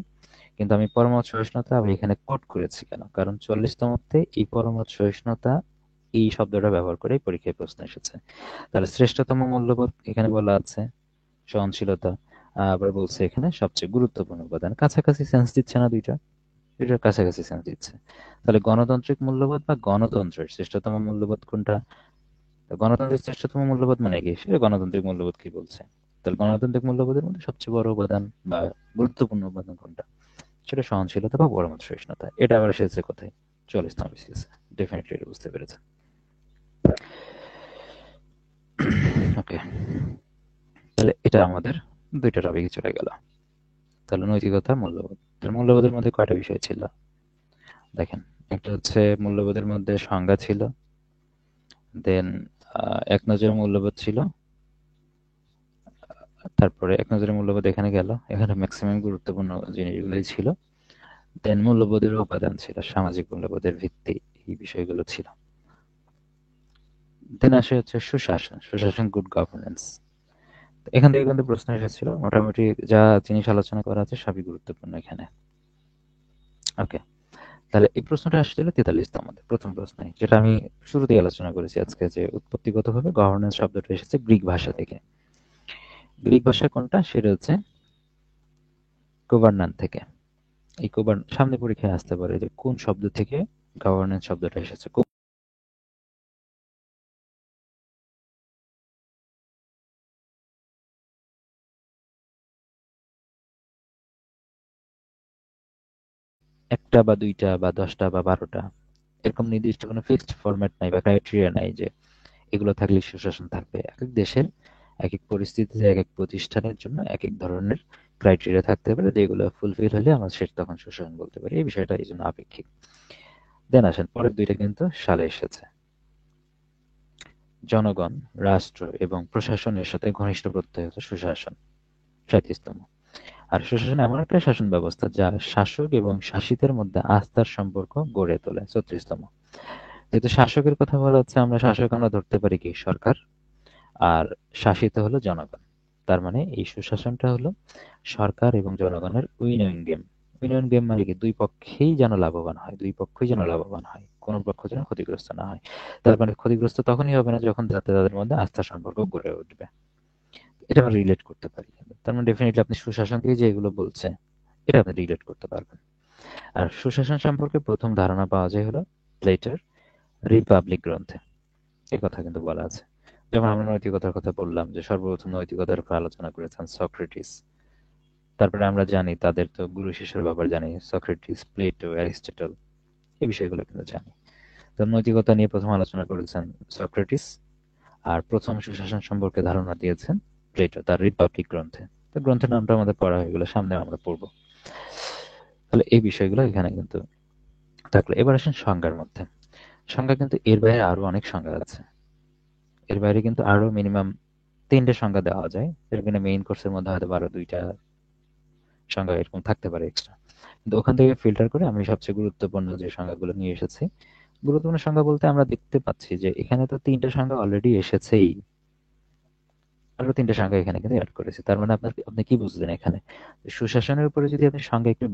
কিন্তু আমি পরমত সহিষ্ণুতা আমি এখানে কোট করেছি কেন? কারণ 40তমতে এই পরমত সহিষ্ণুতা এই শব্দটা ব্যবহার করেই পরীক্ষায় প্রশ্ন এসেছে। তাহলে শ্রেষ্ঠতম মূল্যবোধ এখানে বলা আছে সহনশীলতা, আবার বলছে এখানে সবচেয়ে গুরুত্বপূর্ণ উপাদান। কাছাকাছি সেন্স দিচ্ছে না দুইটা? দুইটার কাছাকাছি সেন্স দিচ্ছে। তাহলে গণতান্ত্রিক মূল্যবোধ বা গণতন্ত্রের শ্রেষ্ঠতম মূল্যবোধ কোনটা? তো গণতন্ত্রের শ্রেষ্ঠতম মূল্যবোধ মানে কি? সেটা গণতান্ত্রিক মূল্যবোধ কি বলছে? তাহলে গণতান্ত্রিক মূল্যবোধের মধ্যে সবচেয়ে বড় উপাদান বা গুরুত্বপূর্ণ উপাদান কোনটা? সেটা সহনশীলতা বা পরমত সহিষ্ণুতা। এটা আবার এসেছে কোথায়? 40তম বিসিএস। ডেফিনেটলি এটা বুঝতে পেরেছেন। ওকে, তাহলে এটা আমাদের দুইটা টপিকে চলে গেল। তাহলে নৈতিকতা, মূল্যবোধ। তাহলে মূল্যবোধের মধ্যে কয়টা বিষয় ছিল দেখেন। একটা হচ্ছে মূল্যবোধের মধ্যে সংজ্ঞা ছিল, দেন এক নজরে মূল্যবোধ ছিল, তারপরে এক নজরে মূল্যবোধ এখানে গেল, এখানে ম্যাক্সিমাম গুরুত্বপূর্ণ জিনিসগুলোই ছিল। দেন মূল্যবোধের উপাদান ছিল, সামাজিক মূল্যবোধের ভিত্তি, এই বিষয়গুলো ছিল। দেন আসে হচ্ছে সুশাসন, সুশাসন গুড গভর্নেন্স। এখান থেকে কিন্তু প্রশ্ন এসেছিল, মোটামুটি যা জিনিস আলোচনা করা আছে সবই গুরুত্বপূর্ণ এখানে। ওকে, তাহলে এই প্রশ্নটা আসছিল 43তম, প্রথম প্রশ্ন, যেটা আমি শুরুতেই আলোচনা করেছি আজকে, যে উৎপত্তিগতভাবে গভর্নেন্স শব্দটা এসেছে গ্রিক ভাষা থেকে। গ্রিক ভাষা কোনটা? সেটা হচ্ছে গভর্নান থেকে। এই সামনে পরীক্ষায় আসতে পারে যে কোন শব্দ থেকে গভর্নেন্স শব্দটা এসেছে। একটা বা দুইটা বা 10টা বা 12টা, এরকম নির্দিষ্ট কোনো ফিক্সড ফরম্যাট নাই বা ক্রাইটেরিয়া নাই যে এগুলো থাকলে সুশাসন থাকবে। এক এক দেশের এক এক পরিস্থিতিতে এক এক প্রতিষ্ঠানের জন্য এক এক ধরনের ক্রাইটেরিয়া থাকতে পারে, যেগুলো ফুলফিল হলে আমরা সেটা তখন সুশাসন বলতে পারি। এই বিষয়টা এই জন্য আপেক্ষিক। দেন আসেন পরের দুইটা কিন্তু সালে এসেছে। জনগণ, রাষ্ট্র এবং প্রশাসনের সাথে ঘনিষ্ঠ প্রত্যয় হচ্ছে সুশাসন, 37তম। আর সুশাসন এমন একটা শাসন ব্যবস্থা যা শাসক এবং শাসিতের মধ্যে আস্থার সম্পর্ক গড়ে তোলে, 36তম। যেহেতু শাসকের কথা বলা হচ্ছে, আমরা শাসক আমরা ধরতে পারি কি? সরকার। আর শাসিত হলো জনগণ। তার মানে এই সুশাসনটা হলো সরকার এবং জনগণের win win game. Win win game মানে কি? দুই পক্ষেই যেন লাভবান হয়, দুই পক্ষই যেন লাভবান হয়, কোনো পক্ষ যেন ক্ষতিগ্রস্ত না হয়। তার মানে ক্ষতিগ্রস্ত তখনই হবে না যখন যাতে তাদের মধ্যে আস্থার সম্পর্ক গড়ে উঠবে। এটা আমরা রিলেট করতে পারি। তার মানে ডেফিনেটলি আপনি সুশাসনকে যে এগুলো বলছে, এটা আপনি রিলেট করতে পারবেন। আর সুশাসন সম্পর্কে প্রথম ধারণা পাওয়া যায় হলো প্লেটোর রিপাবলিক গ্রন্থে। এই কথা কিন্তু বলা আছে। যেমন আমরা নৈতিকতার কথা বললাম, যে সর্বপ্রথম নৈতিকতার উপর আলোচনা করেছেন সক্রেটিস। তারপরে আমরা জানি তাদের তো গুরু শিষ্যের ব্যাপার জানি, সক্রেটিস, প্লেটো, অ্যারিস্টটল, এই বিষয়গুলো কিন্তু জানি। তো নৈতিকতা নিয়ে প্রথম আলোচনা করেছেন সক্রেটিস, আর প্রথম সুশাসন সম্পর্কে ধারণা দিয়েছেন প্লেটো তার রিপাবলিক গ্রন্থে। তো গ্রন্থের নামটা আমাদের পড়া হয়ে গেলো, সামনে আমরা পড়বো। তাহলে এই বিষয়গুলো এখানে কিন্তু থাকলো। এবার আসেন সংজ্ঞার মধ্যে। সংজ্ঞা কিন্তু এর বাইরে আরো অনেক সংজ্ঞা আছে। এর বাইরে কিন্তু আরো মিনিমাম 3টে সংজ্ঞা দেওয়া যায়। এখানে মেইন কোর্সের মধ্যে হয়তো 2টা সংজ্ঞা এরকম থাকতে পারে এক্সট্রা। কিন্তু ওখান থেকে ফিল্টার করে আমি সবচেয়ে গুরুত্বপূর্ণ যে সংজ্ঞাগুলো নিয়ে এসেছি। গুরুত্বপূর্ণ সংজ্ঞা বলতে আমরা দেখতে পাচ্ছি যে এখানে তো 3টে সংজ্ঞা অলরেডি এসেছেই, আরো 3টে সংজ্ঞা এখানে কিন্তু অ্যাড করেছে। তার মানে আপনি কি বুঝলেন এখানে? সুশাসনের উপরে যদি আপনি সংজ্ঞা একটু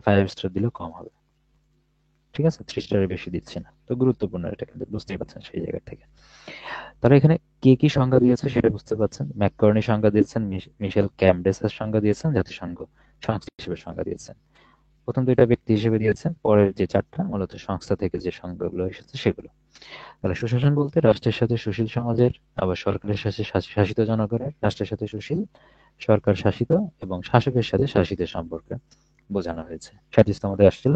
ফাইভ স্টার দিলেও কম হবে। ঠিক আছে, 3 স্টারের বেশি দিচ্ছি না। তো গুরুত্বপূর্ণ এটা কিন্তু বুঝতেই পারছেন সেই জায়গা থেকে। তারা এখানে কে কি সংজ্ঞা দিয়েছে সেটা বুঝতে পারছেন। ম্যাককর্নি সংজ্ঞা দিয়েছেন, মিশেল ক্যামডেসের সংজ্ঞা দিয়েছেন, জাতিসংঘ সংস্থা হিসেবে সংজ্ঞা দিয়েছেন। প্রথম দুইটা ব্যক্তি হিসেবে দিয়েছেন, পরের যে 4টা মূলত সংস্থা থেকে যে সংজ্ঞাগুলো এসেছে সেগুলো। তাহলে সুশাসন বলতে রাষ্ট্রের সাথে সুশীল সমাজের, আবার সরকারের সাথে শাসিত জনগণের, রাষ্ট্রের সাথে সুশীল, সরকার শাসিত এবং শাসকের সাথে শাসিতের সম্পর্কে বোঝানো হয়েছে। সাদৃশ্য আমাদের আসছিল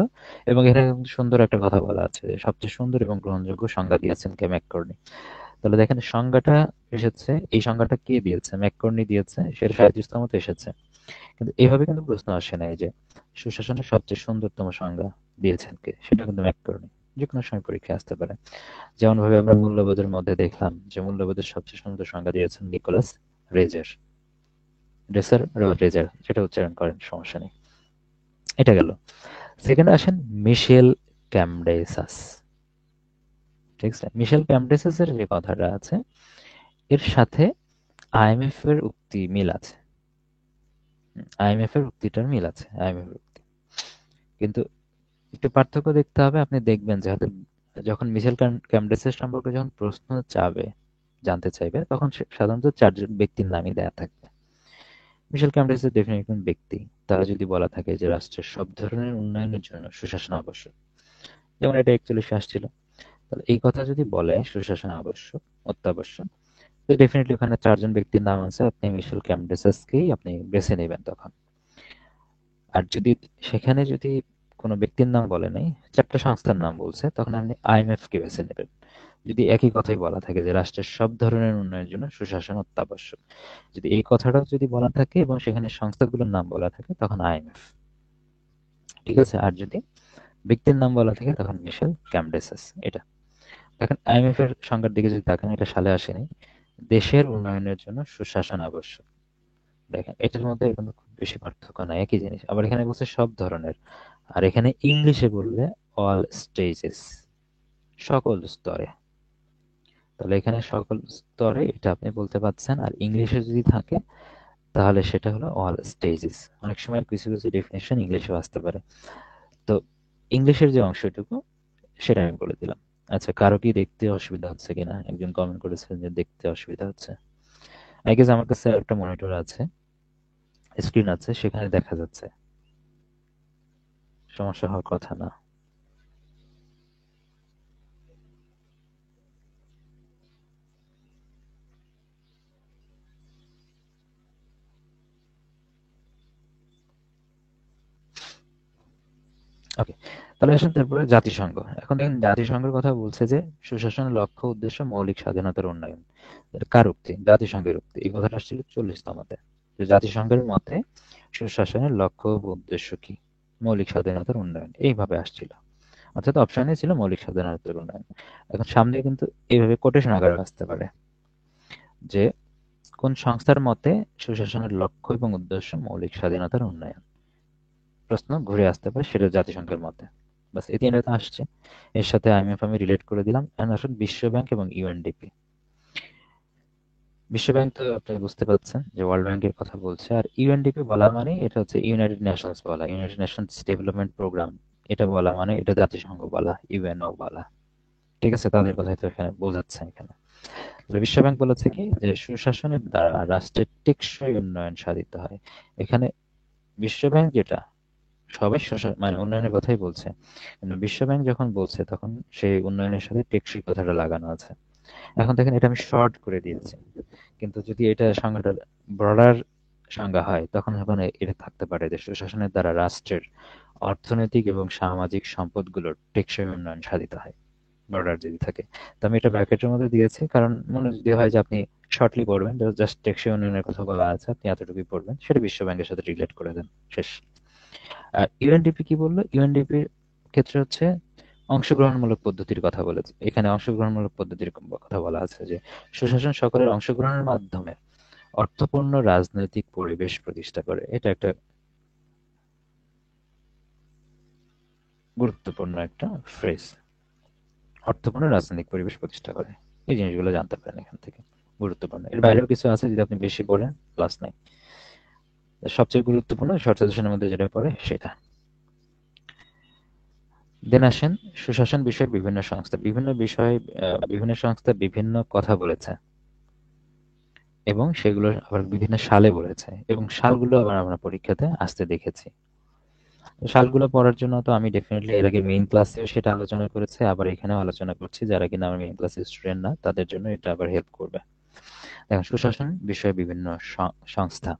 এবং এখানে কিন্তু সুন্দর একটা কথা বলা আছে যে সবচেয়ে সুন্দর এবং গ্রহণযোগ্য সংজ্ঞা দিয়েছেন কে? ম্যাককর্নি। তাহলে দেখেন সংজ্ঞাটা এসেছে, এই সংজ্ঞাটা কে দিয়েছে? ম্যাককর্নি দিয়েছে, সেটা সাদৃশ্যমতে এসেছে। কিন্তু এভাবে কিন্তু প্রশ্ন আসে না এই যে সুশাসনের সবচেয়ে সুন্দরতম সংজ্ঞা দিয়েছেন কে? সেটা কিন্তু ম্যাককর্নি। যে কোনো সময় পরীক্ষায় আসতে পারে। যেমন ভাবে আমরা মূল্যবোধের মধ্যে দেখলাম যে মূল্যবোধের সবচেয়ে সুন্দর সংজ্ঞা দিয়েছেন নিকোলাস রেজের, রেসার রেজার, যেটা উচ্চারণ করেন সমস্যা নেই। এটা গেল। সেকেন্ড আসেন মিশেল ক্যামডেসাস। ঠিক আছে, মিশেল ক্যামডেসাসের যে কথাটা আছে এর সাথে আইএমএফ এর উক্তি মিল আছে। আইএমএফ এর উক্তিটার মিল আছে, আইএমএফ এর উক্তি। কিন্তু একটু পার্থক্য দেখতে হবে। আপনি দেখবেন যে হয়তো যখন মিশেল ক্যামডেসাস সম্পর্কে যখন প্রশ্ন চাবে, জানতে চাইবে, তখন সাধারণত চারজন ব্যক্তির নামই দেয়া থাকবে। মিশেল ক্যামডেসাস ডেফিনেটলি একজন ব্যক্তি। তারা যদি বলা থাকে যে রাষ্ট্রের সব ধরনের উন্নয়নের জন্য সুশাসন আবশ্যক, যেমন এটা 41 আসছিল, তাহলে এই কথা যদি বলে সুশাসন আবশ্যক, অত্যাবশ্যক, তো ডেফিনেটলি ওখানে চারজন ব্যক্তির নাম আছে, আপনি মিশেল ক্যামডেসাসকেই আপনি বেছে নেবেন তখন। আর যদি সেখানে যদি কোনো ব্যক্তির নাম বলে নাই, চারটা সংস্থার নাম বলছে, তখন আপনি আইএমএফ কে বেছে নেবেন। যদি একই কথাই বলা থাকে যে রাষ্ট্রের সব ধরনের উন্নয়নের জন্য সুশাসন অত্যাবশ্যক, যদি এই কথাটাও যদি বলা থাকে এবং সেখানে সংস্থাগুলোর নাম বলা থাকে, তখন আইএমএফ। ঠিক আছে, আর যদি ব্যক্তির নাম বলা থাকে তখন মিশেল ক্যামডেসাস। এটা দেখেন আইএমএফ এর সংজ্ঞার দিকে যদি তাকান, এটা সালে আসেনি। দেশের উন্নয়নের জন্য সুশাসন আবশ্যক। দেখেন এটার মধ্যে কিন্তু খুব বেশি পার্থক্য নাই, একই জিনিস। আবার এখানে বলছে সব ধরনের, আর এখানে ইংলিশে বললে অল স্টেজেস, সকল স্তরে। তাহলে এখানে সকল স্তরে এটা আপনি বলতে পারছেন, আর ইংলিশে যদি থাকে তাহলে সেটা হলো অল স্টেজেস। অনেক সময় কিছু কিছু ডেফিনেশন ইংলিশেও আসতে পারে। তো ইংলিশের যে অংশটুকু সেটা আমি বলে দিলাম। আচ্ছা, কারো কি দেখতে অসুবিধা হচ্ছে কিনা? একজন কমেন্ট করেছেন যে দেখতে অসুবিধা হচ্ছে। আই গেস আমার কাছে একটা মনিটর আছে, স্ক্রিন আছে, সেখানে দেখা যাচ্ছে, সমস্যা হওয়ার কথা না। ওকে, তাহলে আসেন তারপরে জাতিসংঘ। এখন দেখেন জাতিসংঘের কথা বলছে যে সুশাসনের লক্ষ্য উদ্দেশ্য মৌলিক স্বাধীনতার উন্নয়ন। এটা কার উক্তি? জাতিসংঘের উক্তি। এই কথাটা আসছিল 40তমতে। যে জাতিসংঘের মতে সুশাসনের লক্ষ্য ও উদ্দেশ্য কি? মৌলিক স্বাধীনতার উন্নয়ন, এইভাবে আসছিল। অর্থাৎ অপশনে ছিল মৌলিক স্বাধীনতার উন্নয়ন। এখন সামনে কিন্তু এইভাবে কোটেশন আকারে আসতে পারে যে কোন সংস্থার মতে সুশাসনের লক্ষ্য এবং উদ্দেশ্য মৌলিক স্বাধীনতার উন্নয়ন। প্রশ্ন ঘুরে আসতে পারে সেটা জাতিসংঘের মতে। বাস এই তিনটা আসছে, এর সাথে আইএমএফ আমি রিলেট করে দিলাম। এখন আসুন বিশ্ব ব্যাংক এবং ইউএনডিপি। বিশ্ব ব্যাংক তো আপনি বুঝতে পারছেন যে ওয়ার্ল্ড ব্যাংকের কথা বলছে, আর ইউএনডিপি বলা মানে এটা হচ্ছে ইউনাইটেড নেশনস বলা, ইউনাইটেড নেশনস ডেভেলপমেন্ট প্রোগ্রাম। এটা বলা মানে এটা জাতিসংঘ বলা, ইউএনও বলা। ঠিক আছে, তাদের কথাই তো এখানে বোঝাচ্ছে এখানে। তো বিশ্ব ব্যাংক বলেছে কি যে সুশাসনের দ্বারা রাষ্ট্রের টেকসই উন্নয়ন সাধিত হয়। এখানে বিশ্ব ব্যাংক যেটা, সবাই মানে উন্নয়নের কথাই বলছে, কিন্তু বিশ্ব ব্যাংক যখন বলছে তখন সেই উন্নয়নের সাথে টেকসই কথাটা লাগানো আছে। এখন দেখেন এটা আমি শর্ট করে দিয়েছি, কিন্তু যদি এটা সংজ্ঞাটা ব্রডার সংজ্ঞা হয় তখন ওখানে এটা থাকতে পারে যে সুশাসনের দ্বারা রাষ্ট্রের অর্থনৈতিক এবং সামাজিক সম্পদগুলোর টেকসই উন্নয়ন সাধিত হয়, ব্রডার যদি থাকে। তো আমি এটা ব্র্যাকেটের মধ্যে দিয়েছি কারণ মনে যদি হয় যে আপনি শর্টলি পড়বেন, জাস্ট টেকসই উন্নয়নের কথা বলা আছে, আপনি এতটুকুই পড়বেন, সেটা বিশ্ব ব্যাংকের সাথে রিলেট করে দেন, শেষ। আর ইউএনডিপি কি বললো? ইউএনডিপির ক্ষেত্রে হচ্ছে অংশগ্রহণমূলক পদ্ধতির কথা বলেছে। এখানে অংশগ্রহণমূলক পদ্ধতির কথা বলা আছে যে সুশাসন সকলের অংশগ্রহণের মাধ্যমে অর্থপূর্ণ রাজনৈতিক পরিবেশ প্রতিষ্ঠা করে। এটা একটা গুরুত্বপূর্ণ একটা ফ্রেজ, অর্থপূর্ণ রাজনৈতিক পরিবেশ প্রতিষ্ঠা করে। এই জিনিসগুলো জানতে পারেন এখান থেকে, গুরুত্বপূর্ণ। এর বাইরেও কিছু আছে, যদি আপনি বেশি পড়েন ক্লাস নাই। সবচেয়ে গুরুত্বপূর্ণ শর্ট সাজেশনের মধ্যে যেটা পড়ে সেটা। দেন আসেন সুশাসন বিষয়ে বিভিন্ন সংস্থা, বিভিন্ন বিষয়ে বিভিন্ন সংস্থা বিভিন্ন কথা বলেছে এবং সেগুলো আবার বিভিন্ন সালে বলেছে, এবং সালগুলো আবার আমরা পরীক্ষাতে আসতে দেখেছি। তো সালগুলো পড়ার জন্য তো আমি ডেফিনেটলি এর আগে মেইন ক্লাসেও সেটা আলোচনা করেছি, আবার এখানেও আলোচনা করছি। যারা কিনা আমার মেইন ক্লাসের স্টুডেন্ট না তাদের জন্য এটা আবার হেল্প করবে। দেখেন সুশাসন বিষয়ে বিভিন্ন সংস্থা,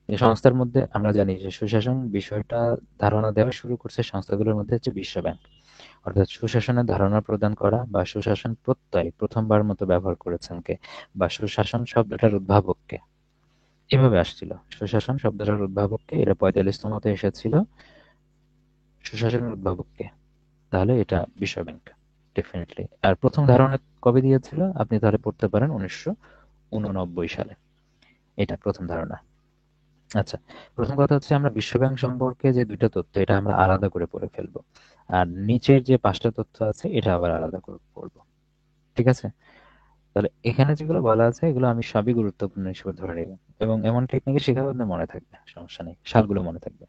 এই সংস্থার মধ্যে আমরা জানি যে সুশাসন বিষয়টা ধারণা দেওয়া শুরু করছে সংস্থাগুলোর মধ্যে হচ্ছে বিশ্ব ব্যাংক। অর্থাৎ সুশাসনের ধারণা প্রদান করা বা সুশাসন প্রত্যয় প্রথমবার মতো ব্যবহার করেছেন কে, বা সুশাসন শব্দটার উদ্ভাবক কে, এভাবে আসছিল। সুশাসন শব্দটার উদ্ভাবক কে, এটা 45তমতে এসেছিল। সুশাসনের উদ্ভাবক কে, তাহলে এটা বিশ্ব ব্যাংক ডেফিনেটলি। আর প্রথম ধারণা কবে দিয়েছিল আপনি তাহলে পড়তে পারেন 1989 সালে, এটা প্রথম ধারণা। আচ্ছা, প্রথম কথা হচ্ছে আমরা বিশ্বব্যাংক সম্পর্কে যে দুইটা তথ্য এটা আমরা আলাদা করে পড়ে ফেলবো, আর নিচের যে পাঁচটা তথ্য আছে এটা আবার আলাদা করে পড়বো। ঠিক আছে? তাহলে এখানে যেগুলো বলা আছে এগুলো আমি সবই গুরুত্বপূর্ণ হিসেবে ধরে নেব, এবং এমন টেকনিকে শেখাবো আপনার মনে থাকবে, সমস্যা নেই, সালগুলো মনে থাকবে।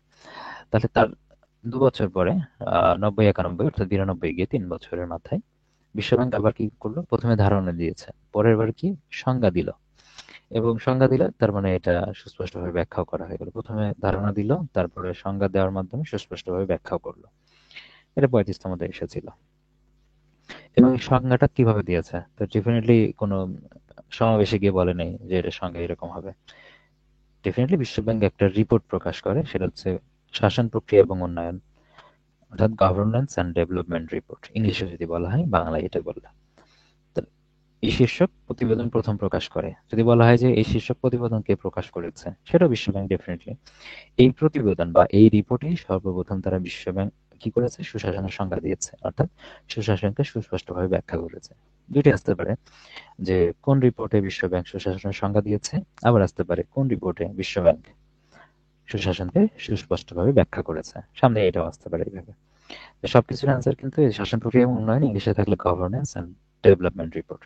তাহলে তার 2 বছর পরে 90-91 অর্থাৎ 92 গিয়ে 3 বছরের মাথায় বিশ্বব্যাংক আবার কি করলো, প্রথমে ধারণা দিয়েছে, পরের বার কি সংজ্ঞা দিল। এবং সংজ্ঞা দিলে তার মানে এটা সুস্পষ্টভাবে ব্যাখ্যাও করা হয়ে গেল। প্রথমে ধারণা দিল, তারপরে সংজ্ঞা দেওয়ার মাধ্যমে সুস্পষ্টভাবে ব্যাখ্যাও করলো। এটা 35তমতে এসেছিল। এবং এই সংজ্ঞাটা কিভাবে দিয়েছে, তো ডেফিনেটলি কোনো সমাবেশে গিয়ে বলে নেই যে এটা সংজ্ঞা এরকম হবে। ডেফিনেটলি বিশ্বব্যাংক একটা রিপোর্ট প্রকাশ করে, সেটা হচ্ছে শাসন প্রক্রিয়া এবং উন্নয়ন, অর্থাৎ গভর্নেন্স অ্যান্ড ডেভেলপমেন্ট রিপোর্ট, ইংলিশে যদি বলা হয়, বাংলায় এটা বললে। তো এই শীর্ষক প্রতিবেদন প্রথম প্রকাশ করে। যদি বলা হয় যে এই শীর্ষক প্রতিবেদন কে প্রকাশ করেছে, সেটা বিশ্বব্যাংক ডেফিনেটলি। এই প্রতিবেদন বা এই রিপোর্টেই সর্বপ্রথম তারা বিশ্বব্যাংক কি করেছে, সুশাসনের সংজ্ঞা দিয়েছে, অর্থাৎ সুশাসনকে সুস্পষ্টভাবে ব্যাখ্যা করেছে। দুইটি আসতে পারে, যে কোন রিপোর্টে বিশ্বব্যাংক সুশাসনের সংজ্ঞা দিয়েছে, আবার আসতে পারে কোন রিপোর্টে বিশ্বব্যাংক সুশাসনকে সুস্পষ্টভাবে ব্যাখ্যা করেছে। সামনে এটাও আসতে পারে এইভাবে। তো সবকিছুর অ্যান্সার কিন্তু এই শাসন প্রক্রিয়া এবং উন্নয়ন, ইংলিশে থাকলে গভর্নেন্স অ্যান্ড ডেভেলপমেন্ট রিপোর্ট।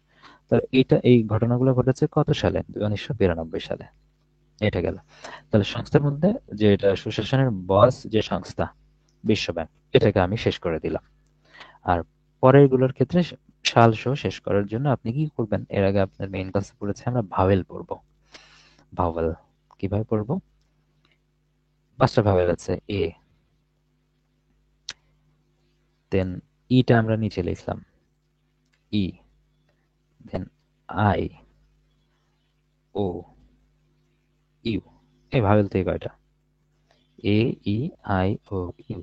তো এই ঘটনাগুলো ঘটেছে কত সালে? 1992 সালে। এটা গেল। তাহলে সংস্থার মধ্যে যে এটা সুশাসনের বস যে সংস্থা বিশ্বব্যাংক, এটাকে আমি শেষ করে দিলাম। আর পরের গুলোর ক্ষেত্রে সাল সহ শেষ করার জন্য আপনি কি করবেন, এর আগে আপনার মেইন ক্লাসে পড়েছে আমরা ভাওয়েল পড়বো। ভাওয়েল কিভাবে পড়বো? 5টা ভাওয়েল আছে। এ, দেন ইটা আমরা নিচে লিখলাম, ই, দেন আই, ও, ইউ। এই ভাওয়েল থেকে কয়টা? এ, ই, আই, ও, ইউ।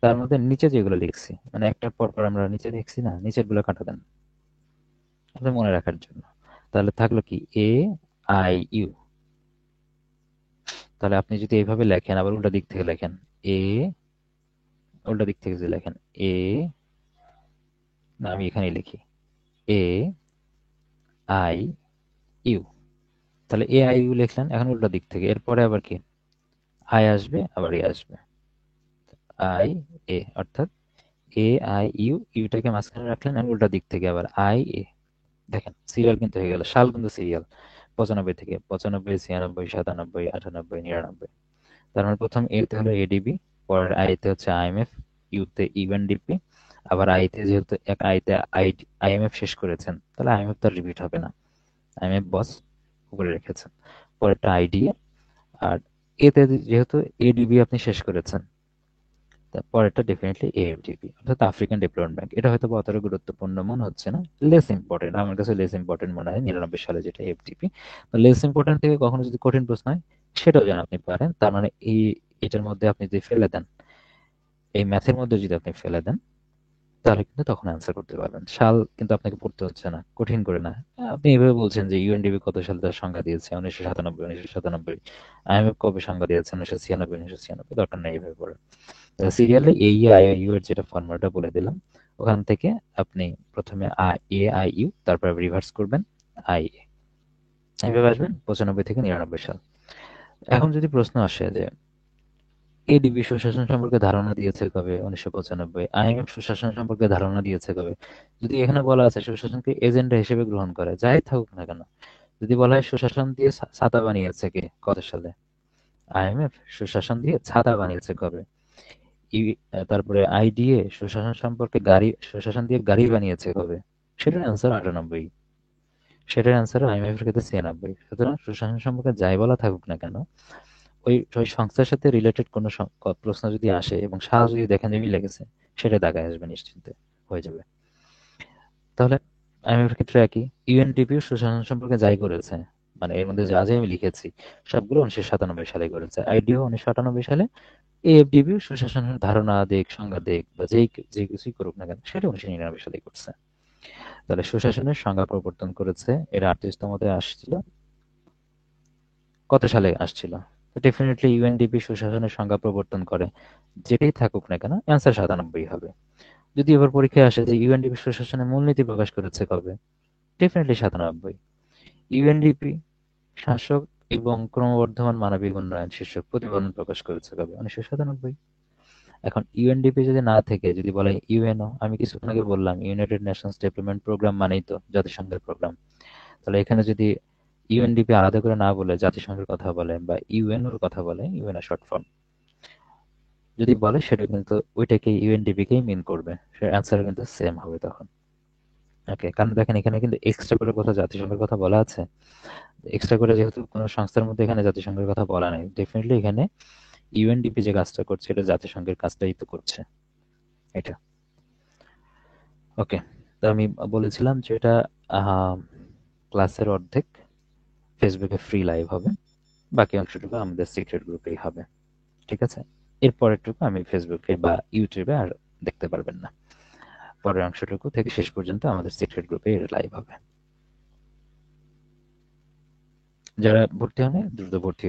তার মধ্যে নিচে যেগুলো লিখছি, মানে একটার পর পর আমরা নিচে লিখছি না, নিচের গুলো কাটা দেন আপনি মনে রাখার জন্য। তাহলে থাকলো কি, এ, আই, ইউ। তাহলে আপনি যদি এইভাবে লেখেন, আবার উল্টা দিক থেকে লেখেন, এ, উল্টা দিক থেকে যদি লেখেন, এ, না আমি এখানেই লিখি, এ, আই, ইউ। তাহলে এ, আই, ইউ লিখলেন, এখন উল্টা দিক থেকে, এরপরে আবার কি, আই আসবে, আবার এ আসবে, আই, এ, অর্থাৎ এ, আই, ইউ, ইউটাকে মাঝখানে রাখলেন, আর উল্টা দিক থেকে আবার আই, এ। দেখেন সিরিয়াল কিন্তু হয়ে গেল, সাল কিন্তু সিরিয়াল। 95 থেকে 95, 96, 97, 98, 99। তার মানে প্রথম এ তে হলো এডিবি, পরের আই তে হচ্ছে আইএমএফ, ইউ তে ইউএনডিপি, আবার আই তে যেহেতু এক আই তে আইএমএফ শেষ করেছেন, তাহলে আইএমএফ তো রিপিট হবে না, আইএমএফ বস উপরে রেখেছেন। পরেরটা আইডিএ। আর এতে যেহেতু এডিবি আপনি শেষ করেছেন, পরেরটা ডেফিনেটলি এএফডিবি, অর্থাৎ আফ্রিকান ডেভেলপমেন্ট ব্যাংক। এটা হয়তো অতটা গুরুত্বপূর্ণ মনে হচ্ছে না, লেস ইম্পর্টেন্ট, আমার কাছে লেস ইম্পর্টেন্ট মনে হয় 99 সালে যেটা এফডিপি। লেস ইম্পর্টেন্ট থেকে কখনো যদি কঠিন প্রশ্ন হয়, সেটাও যেন আপনি পারেন। তার মানে এটার মধ্যে আপনি যদি ফেলে দেন, এই ম্যাথের মধ্যে যদি আপনি ফেলে দেন, তাহলে কিন্তু তখন অ্যান্সার করতে পারবেন। সাল কিন্তু আপনাকে পড়তে হচ্ছে না, কঠিন করে না। আপনি এভাবে বলছেন যে ইউএনডিপি কত সালে তার সংজ্ঞা দিয়েছে, 1997, 1997। আইএমএফ কবে সংজ্ঞা দিয়েছে, 1996, 1996। দরকার নেই এইভাবে পড়ে। সিরিয়ালে এ, ই, আই, ইউ এর যেটা ফর্মুলাটা বলে দিলাম, ওখান থেকে আপনি প্রথমে এ, আই, ইউ, তারপর রিভার্স করবেন আই, এ। এইভাবে আসবেন 95 থেকে 99 সাল। এখন যদি প্রশ্ন আসে যে এডিবি সুশাসন সম্পর্কে ধারণা দিয়েছে কবে, 1995। আইএমএফ সুশাসন সম্পর্কে ধারণা দিয়েছে কবে? যদি এখানে বলা আছে সুশাসনকে এজেন্ডা হিসেবে গ্রহণ করে, যাই থাকুক না কেন, যদি বলা হয় সুশাসন দিয়ে ছাতা বানিয়েছে কে, কত সালে? আইএমএফ। সুশাসন দিয়ে ছাতা বানিয়েছে কবে? তারপরে আইডিএ সুশাসন দিয়ে গাড়ি বানিয়েছে কবে? সেটার অ্যান্সার 98। সেটার অ্যান্সার আইএমএফ এর ক্ষেত্রে 96। সুতরাং সুশাসন সম্পর্কে যাই বলা থাকুক না কেন, ওই ওই সংস্থার সাথে রিলেটেড কোনো প্রশ্ন যদি আসে এবং সাল যদি দেখেন যে মিলে গেছে, সেটা দাগায় আসবে নিশ্চিন্তে, হয়ে যাবে। তাহলে আইএমএফ এর ক্ষেত্রে একই, ইউএনডিপি সুশাসন সম্পর্কে যাই করেছে, মানে এর মধ্যে যা যা আমি লিখেছি সবগুলো 1997 সালে করেছে। আইডিও 1998 সালে। এএফডিবি সুশাসনের ধারণা দিক, সংজ্ঞা দিক বা যে কিছুই করুক না কেন সেটা 1999 সালে করছে। তাহলে সুশাসনের সংজ্ঞা প্রবর্তন করেছে, এটা 38তমতে আসছিল। কত সালে আসছিল? তো ডেফিনেটলি ইউএনডিপি সুশাসনের সংজ্ঞা প্রবর্তন করে, যেটাই থাকুক না কেন অ্যান্সার 97 হবে। যদি এবার পরীক্ষায় আসে যে ইউএনডিপি সুশাসনের মূলনীতি প্রকাশ করেছে কবে, ডেফিনেটলি 97। ইউএনডিপি শাসক এবং ক্রমবর্ধমান মানবিক উন্নয়ন শীর্ষক প্রতিবেদন প্রকাশ করেছে কবে, 1997। এখন ইউএনডিপি যদি না থেকে যদি বলে ইউএনও, আমি কিছুক্ষণ আগে বললাম ইউনাইটেড নেশনস ডেভেলপমেন্ট প্রোগ্রাম মানেই তো জাতিসংঘের প্রোগ্রাম। তাহলে এখানে যদি ইউএনডিপি আলাদা করে না বলে জাতিসংঘের কথা বলে বা ইউএনওর কথা বলে, ইউএনও শর্ট ফর্ম যদি বলে, সেটা কিন্তু ওইটাকে ইউএনডিপি কেই মিন করবে, সে অ্যান্সার কিন্তু সেম হবে তখন। ওকে, কারণ দেখেন এখানে কিন্তু এক্সট্রা করে কোথাও জাতিসংঘের কথা বলা আছে? এক্সট্রা করে যেহেতু কোনো সংস্থার মধ্যে এখানে জাতিসংঘের কথা বলা নেই, ডেফিনেটলি এখানে ইউএনডিপি যে কাজটা করছে এটা জাতিসংঘের কাজটাই তো করছে। এটা ওকে। তো আমি বলেছিলাম যে এটা ক্লাসের অর্ধেক ফেসবুকে ফ্রি লাইভ হবে, বাকি অংশটুকু আমাদের সিক্রেট গ্রুপেই হবে। ঠিক আছে? এর পরেরটুকু আমি ফেসবুকে বা ইউটিউবে আর দেখতে পারবেন না। পরের অংশটুকু থেকে শেষ পর্যন্ত আমাদের সিক্রেট গ্রুপে লাইভ হবে। যারা ভর্তি হন দ্রুত ভর্তি